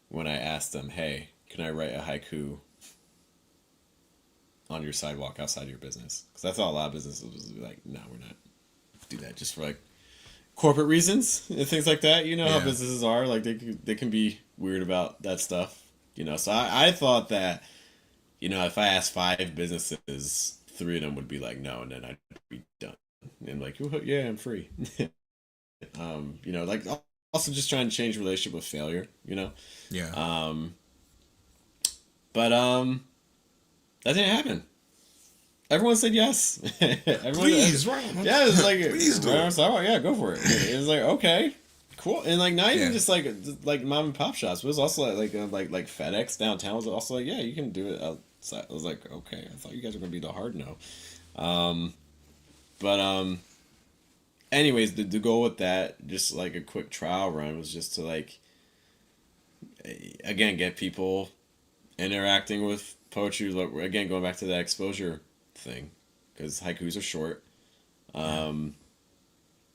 when I asked them, hey, can I write a haiku on your sidewalk outside your business? Because I thought a lot of businesses was like, no, we're not do that just for like corporate reasons and things like that. How businesses are, like they can be weird about that stuff. So I thought that if I asked 5 businesses, 3 of them would be like no, and then I'd be done. And like, yeah, I'm free. Like also just trying to change relationship with failure. Yeah. But that didn't happen. Everyone said yes. Please, right? Yeah, it's like, please do. Yeah, go for it. It was like, okay, cool, and like not even just like mom and pop shops, but it was also like FedEx downtown was also like, yeah, you can do it outside. I was like, okay, I thought you guys were gonna be the hard no. But anyways, the goal with that, just like a quick trial run, was just to like, again, get people interacting with poetry. Like, again, going back to that exposure thing, because haikus are short.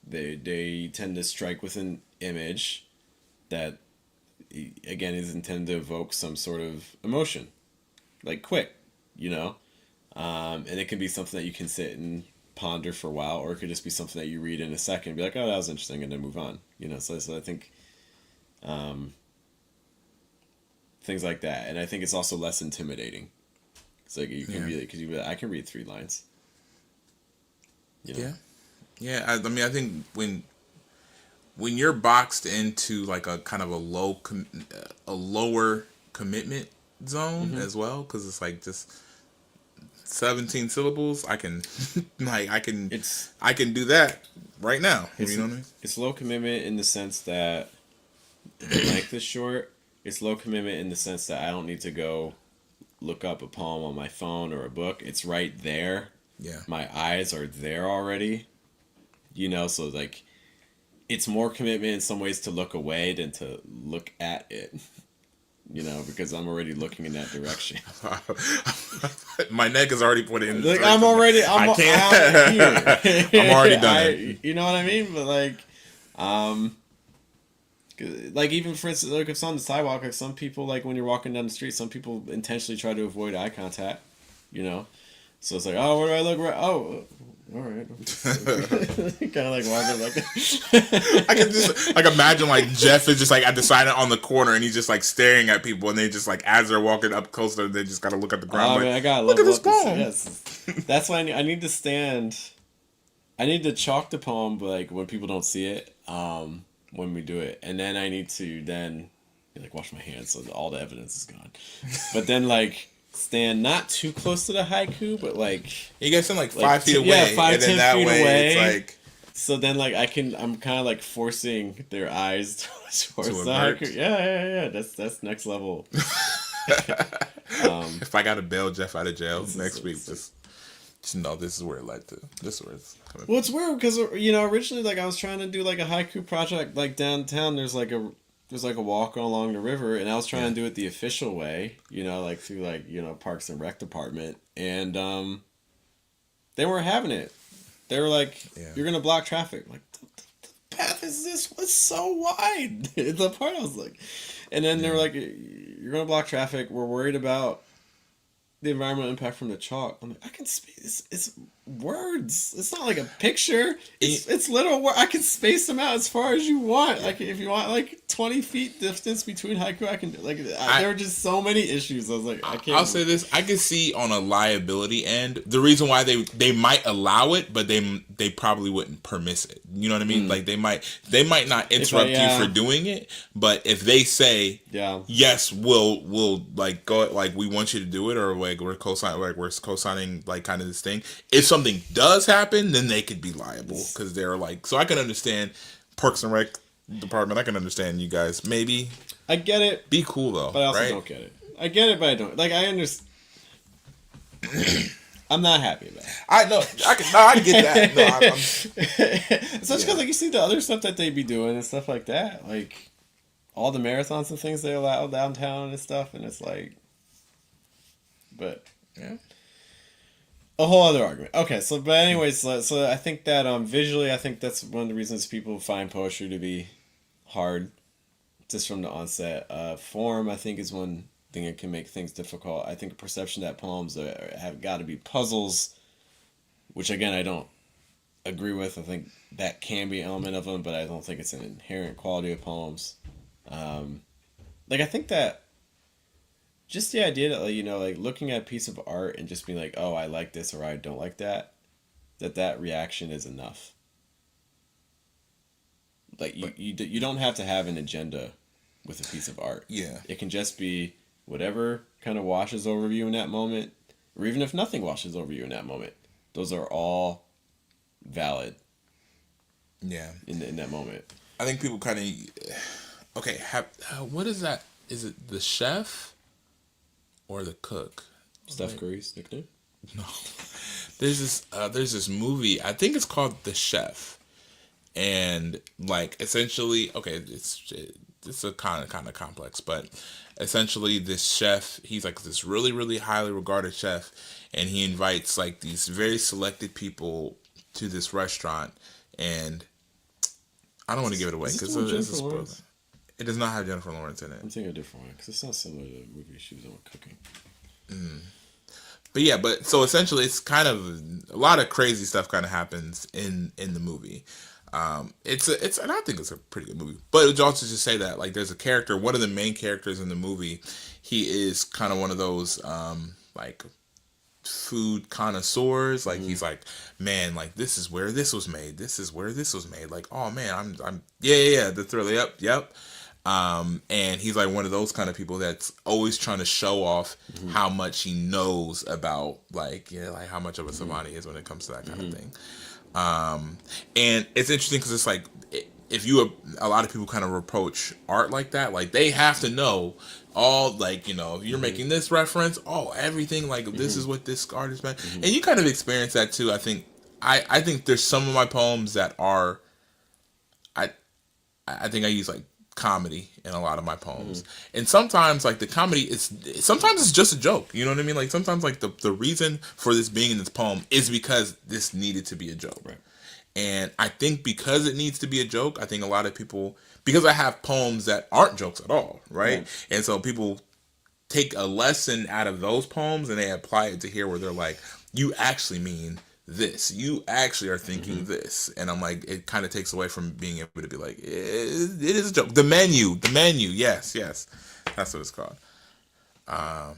They tend to strike with an image that, again, is intended to evoke some sort of emotion, like quick, and it can be something that you can sit and ponder for a while, or it could just be something that you read in a second and be like, oh, that was interesting, and then move on. So I think things like that, and I think it's also less intimidating. It's like you can because I can read 3 lines. Yeah. I mean, I think when you're boxed into like a kind of a lower commitment zone as well, because it's like just 17 syllables. I can I can do that right now. You know what I mean? It's low commitment in the sense that the length is short. It's low commitment in the sense that I don't need to go look up a poem on my phone or a book. It's right there. Yeah. My eyes are there already. So like, it's more commitment in some ways to look away than to look at it. Because I'm already looking in that direction. My neck is already put in. Like, I'm already here. I'm already done. You know what I mean? But like even for instance, like if it's on the sidewalk, like some people, like when you're walking down the street, some people intentionally try to avoid eye contact. So it's like, oh, where do I look? Right? Oh, all right. Kind of like walking like. I can just like imagine like Jeff is just like at the sign on the corner and he's just like staring at people, and they just like as they're walking up closer, they just gotta look at the ground. Oh like, man, I gotta look at this poem. Yes, that's why I need to stand. I need to chalk the poem, but like when people don't see it, when we do it, and then I need to like wash my hands so that all the evidence is gone. But then like stand not too close to the haiku, but like you guys stand like 5 feet away. Yeah, 5, 10 feet away. It's like, so then like I'm kind of like forcing their eyes towards the haiku. Yeah. That's next level. If I gotta bail Jeff out of jail next week, just know this is where it led to. This is where it's coming. Well, it's weird because originally like I was trying to do like a haiku project like downtown. There's like a walk along the river, and I was trying to do it the official way, like through like Parks and Rec department, and they weren't having it. They were like, Yeah. you're gonna block traffic. I'm like, the path is this was so wide. The part I was like, and then they were like, you're gonna block traffic. We're worried about the environmental impact from the chalk. I'm like, I can space. It's words. It's not like a picture. It's literal words. I can space them out as far as you want. Like if you want like 20 feet distance between haiku, I can like. There were just so many issues. I was like, I can't. I'll say this: I can see on a liability end the reason why they might allow it, but they probably wouldn't permit it. You know what I mean? Like they might not interrupt you for doing it, but if they say yes, we'll like go like we want you to do it, or like we're co-signing like kind of this thing. If something does happen, then they could be liable because they're like. So I can understand Parks and Rec department. I can understand you guys. Maybe I get it. Be cool though, but I also right? don't get it. I get it, but I don't. Like I understand. I'm not happy about it. I know. I get that. No, Especially because like you see the other stuff that they be doing and stuff like that, like all the marathons and things they allow downtown and stuff, and it's like, but yeah. A whole other argument. Okay, so but anyways, so I think that visually, I think that's one of the reasons people find poetry to be hard, just from the onset. Form, I think, is one thing that can make things difficult. I think a perception that poems have got to be puzzles, which again I don't agree with. I think that can be an element of them, but I don't think it's an inherent quality of poems. Like I think that. Just the idea that, like, you know, like looking at a piece of art and just being like, oh, I like this or I don't like that, that reaction is enough. Like, you don't have to have an agenda with a piece of art. Yeah. It can just be whatever kind of washes over you in that moment, or even if nothing washes over you in that moment. Those are all valid. Yeah. In that moment. I think people kind of... Okay, what is that? Is it the chef? Or the cook. Steph Curry's nickname? No. There's this movie, I think it's called The Chef. And like essentially, okay, it's a kind of complex, but essentially this chef, he's like this really, really highly regarded chef, and he invites like these very selected people to this restaurant, and I don't want to give it away because it's a spoiler. It does not have Jennifer Lawrence in it. I'm thinking a different one because it sounds similar to the movie she was on cooking. But yeah, so essentially it's kind of a lot of crazy stuff kind of happens in the movie. It's and I think it's a pretty good movie. But it would also just say that like there's a character, one of the main characters in the movie, he is kind of one of those like food connoisseurs. Like he's like, man, like this is where this was made. This is where this was made. Like, oh man, I'm yeah, the Thriller, yep. And he's like one of those kind of people that's always trying to show off how much he knows about like how much of a savant he is when it comes to that kind of thing. And it's interesting because it's like if a lot of people kind of reproach art like that, like they have to know all, like, you know, if you're making this reference, everything, like this is what this artist meant, and you kind of experience that too. I think I think there's some of my poems that are I think I use like comedy in a lot of my poems, and sometimes like the comedy sometimes it's just a joke, you know what I mean? Like sometimes like the reason for this being in this poem is because this needed to be a joke, right? And I think because it needs to be a joke, I think a lot of people, because I have poems that aren't jokes at all, right? And so people take a lesson out of those poems and they apply it to here, where they're like, you actually mean this, you actually are thinking this. And I'm like, it kind of takes away from being able to be like, it is a joke. The menu, yes, that's what it's called. But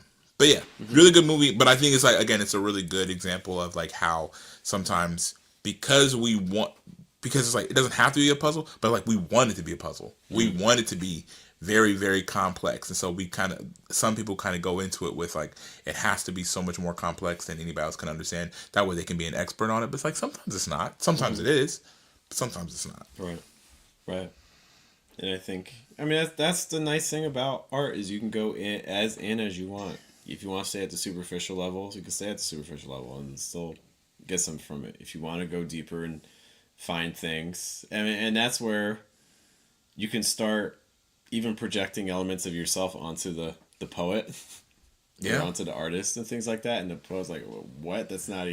yeah, really good movie. But I think it's like, again, it's a really good example of like how sometimes because it's like, it doesn't have to be a puzzle, but like we want it to be a puzzle. We want it to be very, very complex. And so some people kind of go into it with like, it has to be so much more complex than anybody else can understand. That way they can be an expert on it. But it's like, sometimes it's not. Sometimes it is, but sometimes it's not. Right. And I think, I mean, that's the nice thing about art, is you can go in as you want. If you want to stay at the superficial levels, you can stay at the superficial level and still get some from it. If you want to go deeper and find things, and that's where you can start even projecting elements of yourself onto the poet, onto the artist and things like that. And the poet's like, what? That's not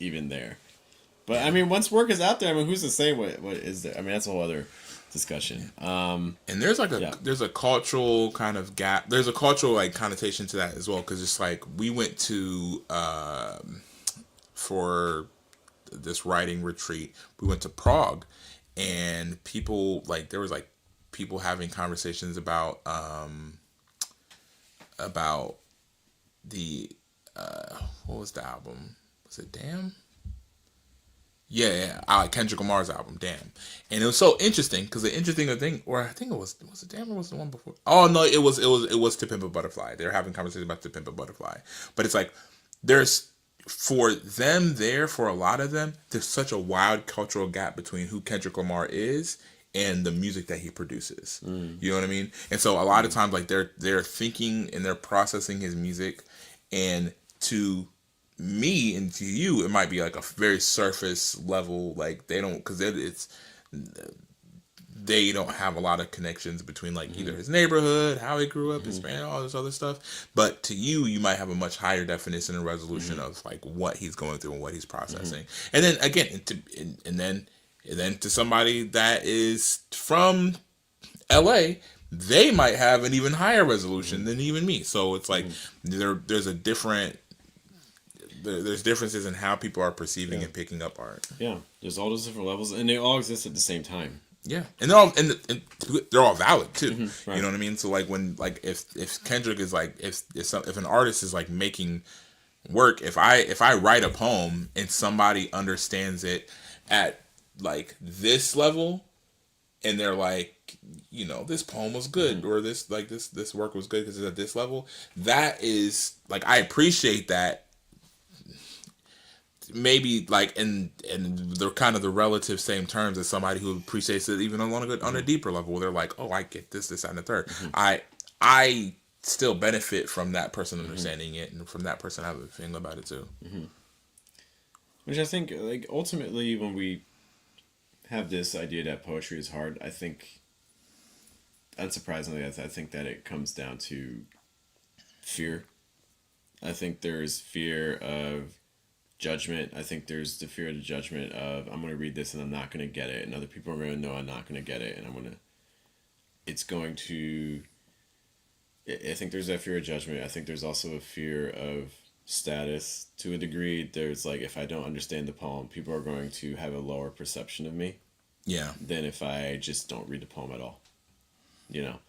even there. But I mean, once work is out there, I mean, who's to say what is there? I mean, that's a whole other discussion. And there's like Yeah. there's a cultural kind of gap. There's a cultural like connotation to that as well, because it's like we went to for this writing retreat. We went to Prague, and people like there was like people having conversations about the what was the album? Was it Damn? Yeah, Kendrick Lamar's album, Damn. And it was so interesting because the interesting thing, or I think was it Damn or was the one before? Oh no, it was To Pimp a Butterfly. They were having conversations about To Pimp a Butterfly, but it's like there's for them there for a lot of them, there's such a wild cultural gap between who Kendrick Lamar is and the music that he produces. You know what I mean? And so a lot of times like they're thinking and they're processing his music, and to me and to you it might be like a very surface level, like they don't, because they don't have a lot of connections between like either his neighborhood, how he grew up, his family, all this other stuff. But to you, you might have a much higher definition and resolution of like what he's going through and what he's processing. And then again, and then to somebody that is from LA, they might have an even higher resolution than even me. So it's like there's a different there's differences in how people are perceiving and picking up art. Yeah, there's all those different levels, and they all exist at the same time. Yeah, and they're all valid too. Right. You know what I mean? So like when like if Kendrick is like if an artist is like making work, if I write a poem and somebody understands it at like this level, and they're like, you know, this poem was good, or this like this work was good because it's at this level, that is like I appreciate that. Maybe like in they're kind of the relative same terms as somebody who appreciates it even on a deeper level, where they're like, oh, I get this, and the third. I still benefit from that person understanding it, and from that person having a feeling about it too. Which I think, like, ultimately, when we have this idea that poetry is hard, I think, unsurprisingly, I think that it comes down to fear. I think there's fear of judgment. I think there's the fear of the judgment of, I'm going to read this and I'm not going to get it, and other people are going to know I'm not going to get it, and it's going to, I think there's that fear of judgment. I think there's also a fear of status to a degree. There's like, if I don't understand the poem, people are going to have a lower perception of me than if I just don't read the poem at all. You know?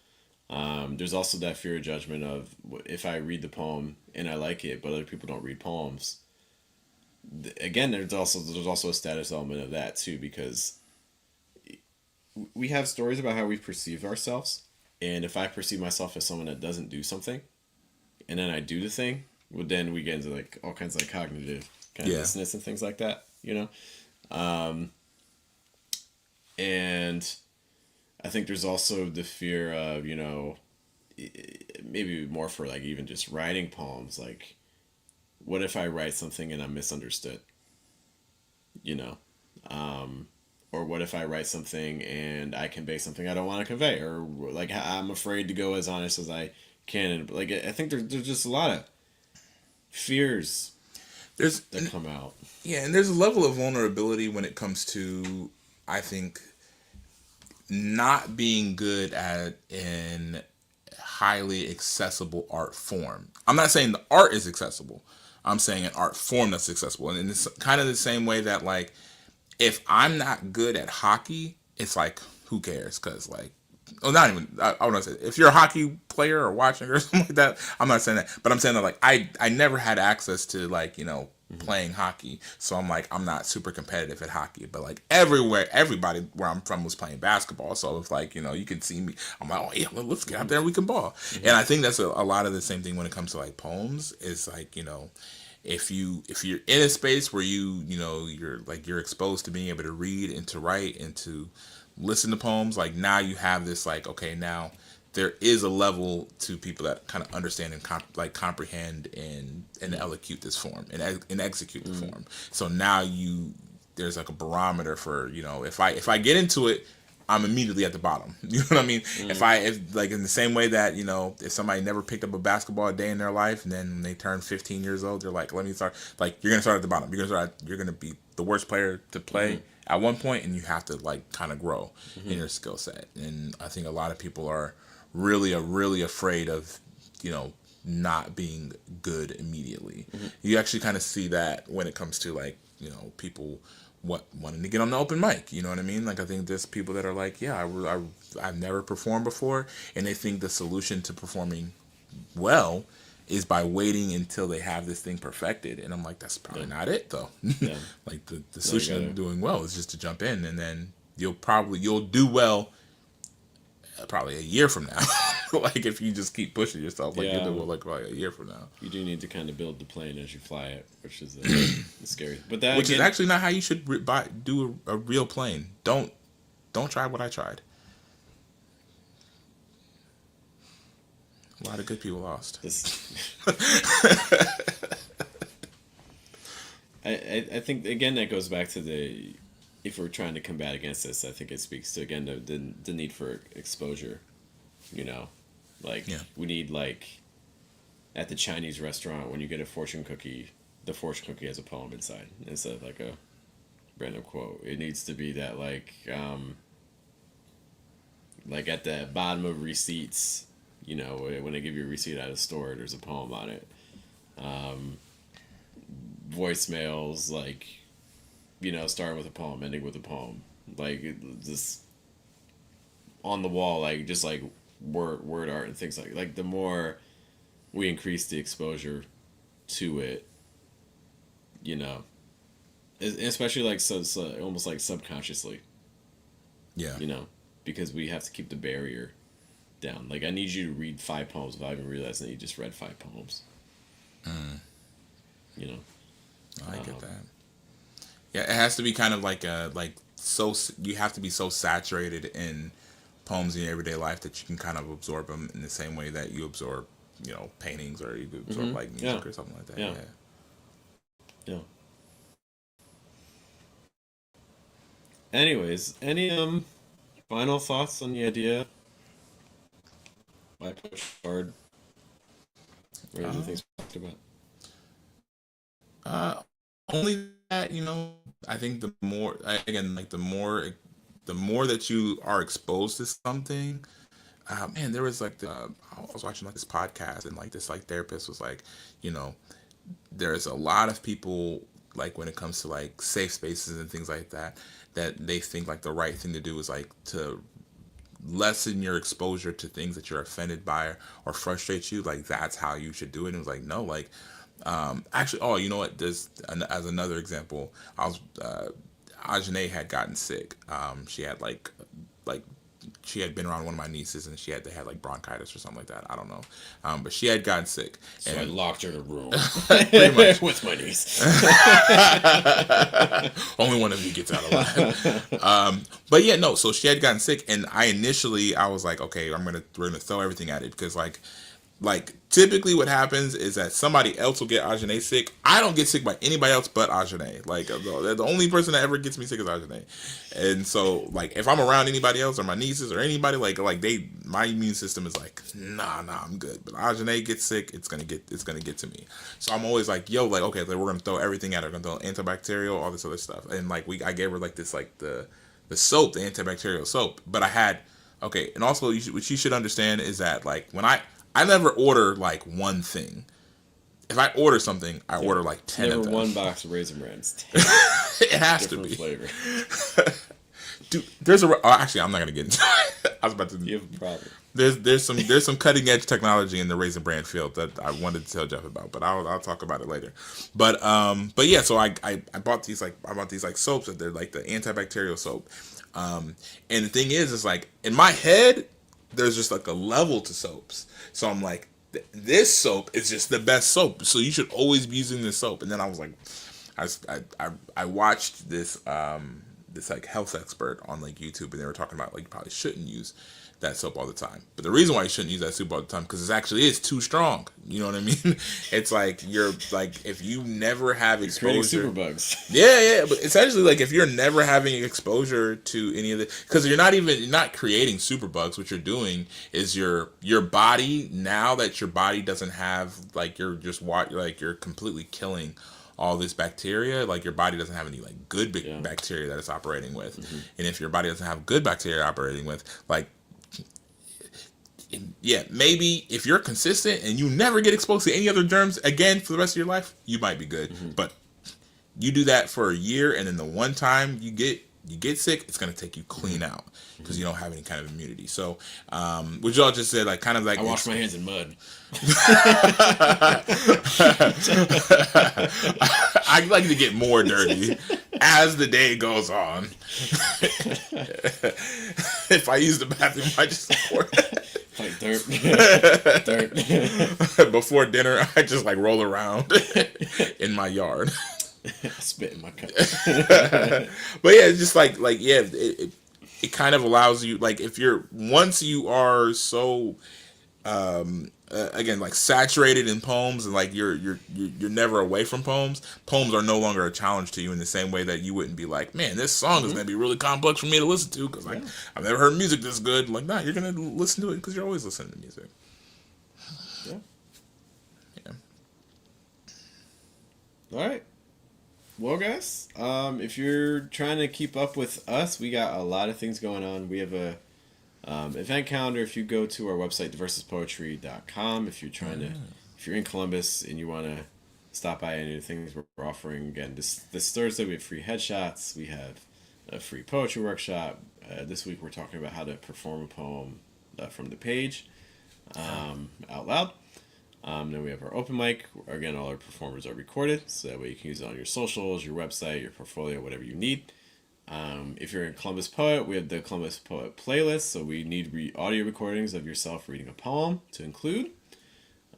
There's also that fear of judgment of, if I read the poem and I like it, but other people don't read poems, again, there's also a status element of that too, because we have stories about how we perceive ourselves, and if I perceive myself as someone that doesn't do something, and then I do the thing, well, then we get into like all kinds of like cognitive kind of dissonance and things like that, you know. And I think there's also the fear of, you know, maybe more for like even just writing poems, like, what if I write something and I'm misunderstood? You know? Or what if I write something and I convey something I don't want to convey? Or like, I'm afraid to go as honest as I can. And like, I think there's just a lot of fears that come out. Yeah, and there's a level of vulnerability when it comes to, I think, not being good at an highly accessible art form. I'm not saying the art is accessible. I'm saying an art form that's accessible. And it's kind of the same way that, like, if I'm not good at hockey, it's like, who cares? Because, like, well, not even, I want to say, if you're a hockey player or watching or something like that, I'm not saying that. But I'm saying that, like, I never had access to, like, you know, playing hockey. So I'm like, I'm not super competitive at hockey. But, like, everybody where I'm from was playing basketball. So it's like, you know, you can see me. I'm like, oh, yeah, let's get out there and we can ball. And I think that's a lot of the same thing when it comes to, like, poems. Is like, you know, if you're in a space where you're exposed to being able to read and to write and to listen to poems, like, now you have this, like, okay, now there is a level to people that kind of understand and comprehend and elocute this form and execute the form. So now there's like a barometer for, you know, if I get into it, I'm immediately at the bottom. You know what I mean? If like in the same way that, you know, if somebody never picked up a basketball a day in their life, and then when they turn 15 years old, they're like, let me start. Like, you're gonna start at the bottom. You're gonna be the worst player to play at one point, and you have to like kind of grow in your skill set. And I think a lot of people are really afraid of, you know, not being good immediately. You actually kind of see that when it comes to like, you know, people wanting to get on the open mic. You know what I mean? Like, I think there's people that are like, yeah, I've never performed before, and they think the solution to performing well is by waiting until they have this thing perfected. And I'm like, that's probably not it though. Like the solution to doing well is just to jump in, and then you'll do well probably a year from now. Like, if you just keep pushing yourself, like you'll do well like probably a year from now. You do need to kind of build the plane as you fly it, which is the scary. But that which is actually not how you should do a real plane. Don't try what I tried. A lot of good people lost. I think again that goes back to if we're trying to combat against this, I think it speaks to again the need for exposure. You know, like we need, like at the Chinese restaurant when you get a fortune cookie, the fortune cookie has a poem inside instead of like a random quote. It needs to be that like at the bottom of receipts, you know, when they give you a receipt at a store, there's a poem on it. Voicemails, like, you know, starting with a poem, ending with a poem, like just on the wall, like just like word art and things like the more we increase the exposure to it, you know, especially like so almost like subconsciously, you know, because we have to keep the barrier down. Like, I need you to read 5 poems without even realizing that you just read 5 poems. You know, I get that. Yeah, it has to be kind of like you have to be so saturated in poems in your everyday life that you can kind of absorb them in the same way that you absorb, you know, paintings, or you absorb like music or something like that. Yeah. Anyways, any final thoughts on the idea? Why push hard? Or anything things we talked about? Only that, you know, I think the more that you are exposed to something, man, there was like I was watching like this podcast, and like this like therapist was like, you know, there's a lot of people, like when it comes to like safe spaces and things like that they think like the right thing to do is like to lessen your exposure to things that you're offended by or frustrate you. Like, that's how you should do it. And it was like, no, like, actually, oh, you know what? As another example, Ajane had gotten sick. She had she had been around one of my nieces, and they had like bronchitis or something like that. I don't know. But she had gotten sick. So I locked her in a room. Pretty much. With my niece. Only one of you gets out alive. But yeah, no, so she had gotten sick, and I was like, okay, we're gonna throw everything at it, because like typically what happens is that somebody else will get Ajane sick. I don't get sick by anybody else but Ajane. Like, the only person that ever gets me sick is Ajane. And so, like, if I'm around anybody else or my nieces or anybody, my immune system is like, nah, I'm good. But Ajane gets sick, it's gonna get to me. So I'm always like, yo, like, okay, we're gonna throw everything at her. We're gonna throw antibacterial, all this other stuff. And like I gave her like this, like the soap, the antibacterial soap. But and also what you should understand is that, like, when I never order like one thing. If I order something, I order like 10 of them. One box of Raisin Brands. It has to be. Flavor. Dude, actually, I'm not gonna get into it. I was about to. You have a problem. There's some cutting edge technology in the Raisin Bran field that I wanted to tell Jeff about, but I'll talk about it later. But yeah, so I bought these soaps that they're like the antibacterial soap. And the thing is like, in my head, there's just like a level to soaps. So I'm like, this soap is just the best soap, so you should always be using this soap. And then I was like, I watched this this like health expert on like YouTube, and they were talking about like you probably shouldn't use that soap all the time. But the reason why you shouldn't use that soap all the time because it actually is too strong. You know what I mean? It's like you're like if you never have exposure, superbugs. yeah. But essentially, like if you're never having exposure to any of the, because you're not creating superbugs. What you're doing is your body, now that your body doesn't have like you're completely killing all this bacteria. Like your body doesn't have any like good bacteria that it's operating with, and if your body doesn't have good bacteria operating with, like yeah, maybe if you're consistent and you never get exposed to any other germs again for the rest of your life, you might be good. But you do that for a year, and then the one time you get sick, it's gonna take you clean out because you don't have any kind of immunity. So, what y'all just said, like kind of like I wash my hands in mud. I'd like to get more dirty as the day goes on. If I use the bathroom, I just like dirt. Before dinner, I just like roll around in my yard. Spit in my cup. But yeah, it's just like yeah, it kind of allows you, like if you're, once you are so again like saturated in poems, and like you're never away from poems are no longer a challenge to you in the same way that you wouldn't be like, man, this song is gonna be really complex for me to listen to because like I've never heard music this good. Like, nah, you're gonna listen to it because you're always listening to music. Yeah. All right. Well, guys, if you're trying to keep up with us, we got a lot of things going on. We have a event calendar. If you go to our website, diversuspoetry.com, if you're in Columbus and you want to stop by any of the things we're offering, again, this Thursday we have free headshots. We have a free poetry workshop. This week we're talking about how to perform a poem from the page out loud. Then we have our open mic. Again, all our performers are recorded, so that way you can use it on your socials, your website, your portfolio, whatever you need. If you're in Columbus Poet, we have the Columbus Poet playlist, so we need audio recordings of yourself reading a poem to include.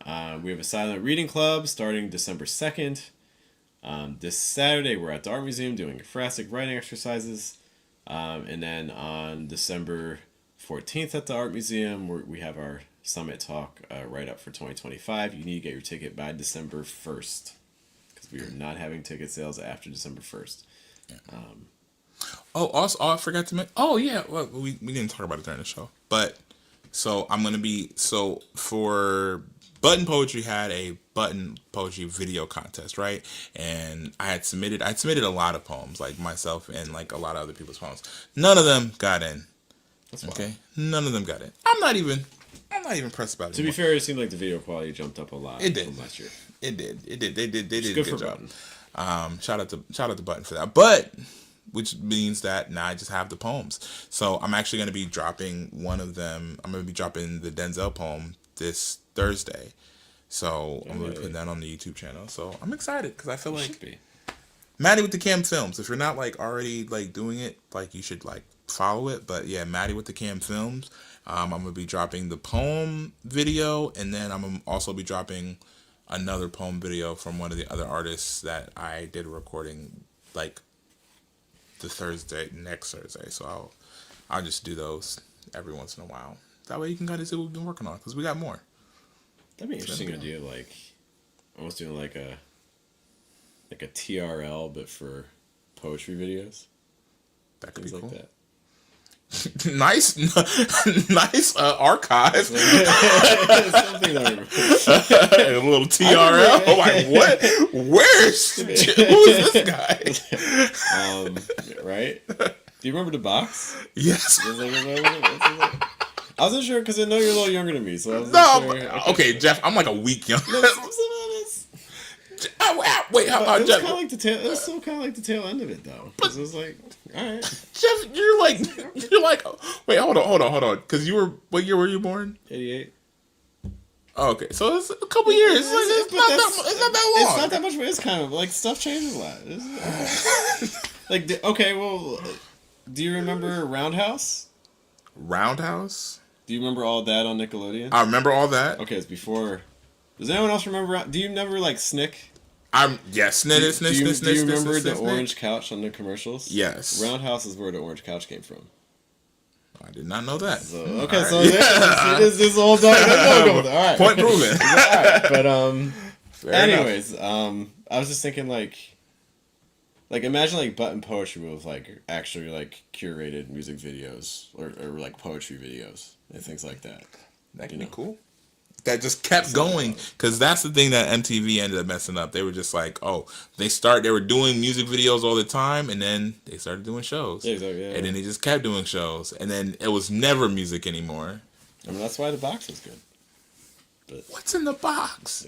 We have a silent reading club starting December 2nd. This Saturday, we're at the Art Museum doing phrastic writing exercises. And then on December 14th at the Art Museum, we have our Summit Talk right up for 2025. You need to get your ticket by December 1st because we are not having ticket sales after December 1st. Also, I forgot to mention. Oh yeah, well, we didn't talk about it during the show, but so I'm gonna be for Button Poetry had a Button Poetry video contest, right? And I submitted a lot of poems, like myself and like a lot of other people's poems. None of them got in. That's okay. None of them got in. I'm not even pressed about it. To be fair, it seemed like the video quality jumped up a lot. It did from last year. It did. They did a good good for job. Button. Shout out to Button for that. But which means that now I just have the poems. So I'm actually going to be dropping one of them. I'm going to be dropping the Denzel poem this Thursday. So I'm going to be putting that on the YouTube channel. So I'm excited because I feel like Maddie with the Cam Films. If you're not like already like doing it, like you should like follow it. But yeah, Maddie with the Cam Films. I'm going to be dropping the poem video, and then I'm going to also be dropping another poem video from one of the other artists that I did a recording like next Thursday. So I'll just do those every once in a while. That way you can kind of see what we've been working on because we got more. That'd be interesting to do, like almost doing like a TRL but for poetry videos. That could be cool. Like that. nice archive. Something A little TRL. Oh my, what? Who is this guy? Right? Do you remember the box? Yes. I wasn't sure because I know you're a little younger than me, so I wasn't sure. Okay, Jeff, I'm like a week younger. Wait, how about Jeff? It was so kind of like the tail end of it, though. Because it was like, all right. Jeff, you're like, wait, hold on. Because what year were you born? 88. Oh, okay, so it's a couple years. It's not that long. It's not that much, but it's kind of like stuff changes a lot. Like, okay, well, do you remember Roundhouse? Roundhouse? Do you remember all that on Nickelodeon? I remember all that. Okay, it's before. Does anyone else remember? Do you remember like Snick? Do you remember the orange couch on the commercials? Yes. Roundhouse is where the orange couch came from. I did not know that. So, okay, so this whole time. All right. Point proven. All right, but anyways, I was just thinking like imagine like button poetry with like actually like curated music videos or like poetry videos and things like that. That could be cool. That just kept going, because that's the thing that MTV ended up messing up. They were just like, oh, they were doing music videos all the time, and then they started doing shows. Yeah, exactly, yeah. And then they just kept doing shows, and then it was never music anymore. I mean, that's why the box was good. But what's in the box?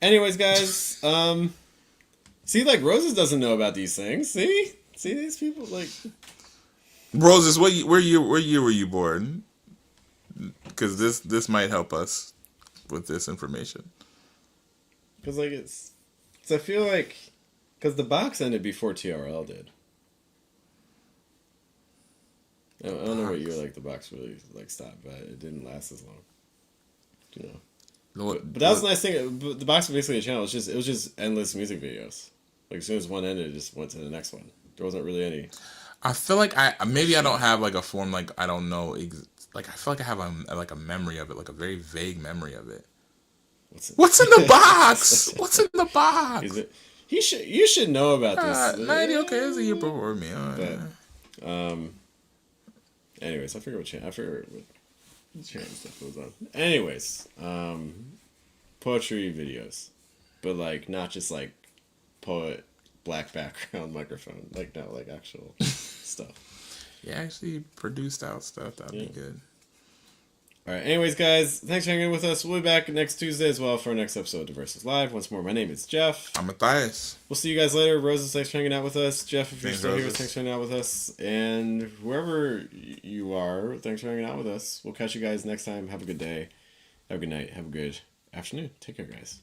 Anyways, guys, see, like Roses doesn't know about these things. See these people like Roses. Where year were you born? Because this might help us with this information. Because like I feel like because the box ended before TRL did. I don't know what year like the box really like stopped, but it didn't last as long. You know. But that was the nice thing. The box was basically a channel. It was just endless music videos. Like as soon as one ended, it just went to the next one. There wasn't really any. I feel like I don't have like a form, like I don't know. Like I feel like I have a memory of it, like a very vague memory of it. What's in the box? What's in the box? You should know about this. 90. Okay, it's a year before me. But, anyways, I forget what channel stuff was on. Anyways, poetry videos, but like not just like poet black background microphone, like no, like actual stuff. Yeah, actually produced out stuff. That'd be good. All right. Anyways, guys, thanks for hanging with us. We'll be back next Tuesday as well for our next episode of Diversus Live. Once more, my name is Jeff. I'm Matthias. We'll see you guys later. Roses, thanks for hanging out with us. Jeff, if you're Thanks, still Roses. here, thanks for hanging out with us. And whoever you are, thanks for hanging out with us. We'll catch you guys next time. Have a good day. Have a good night. Have a good afternoon. Take care, guys.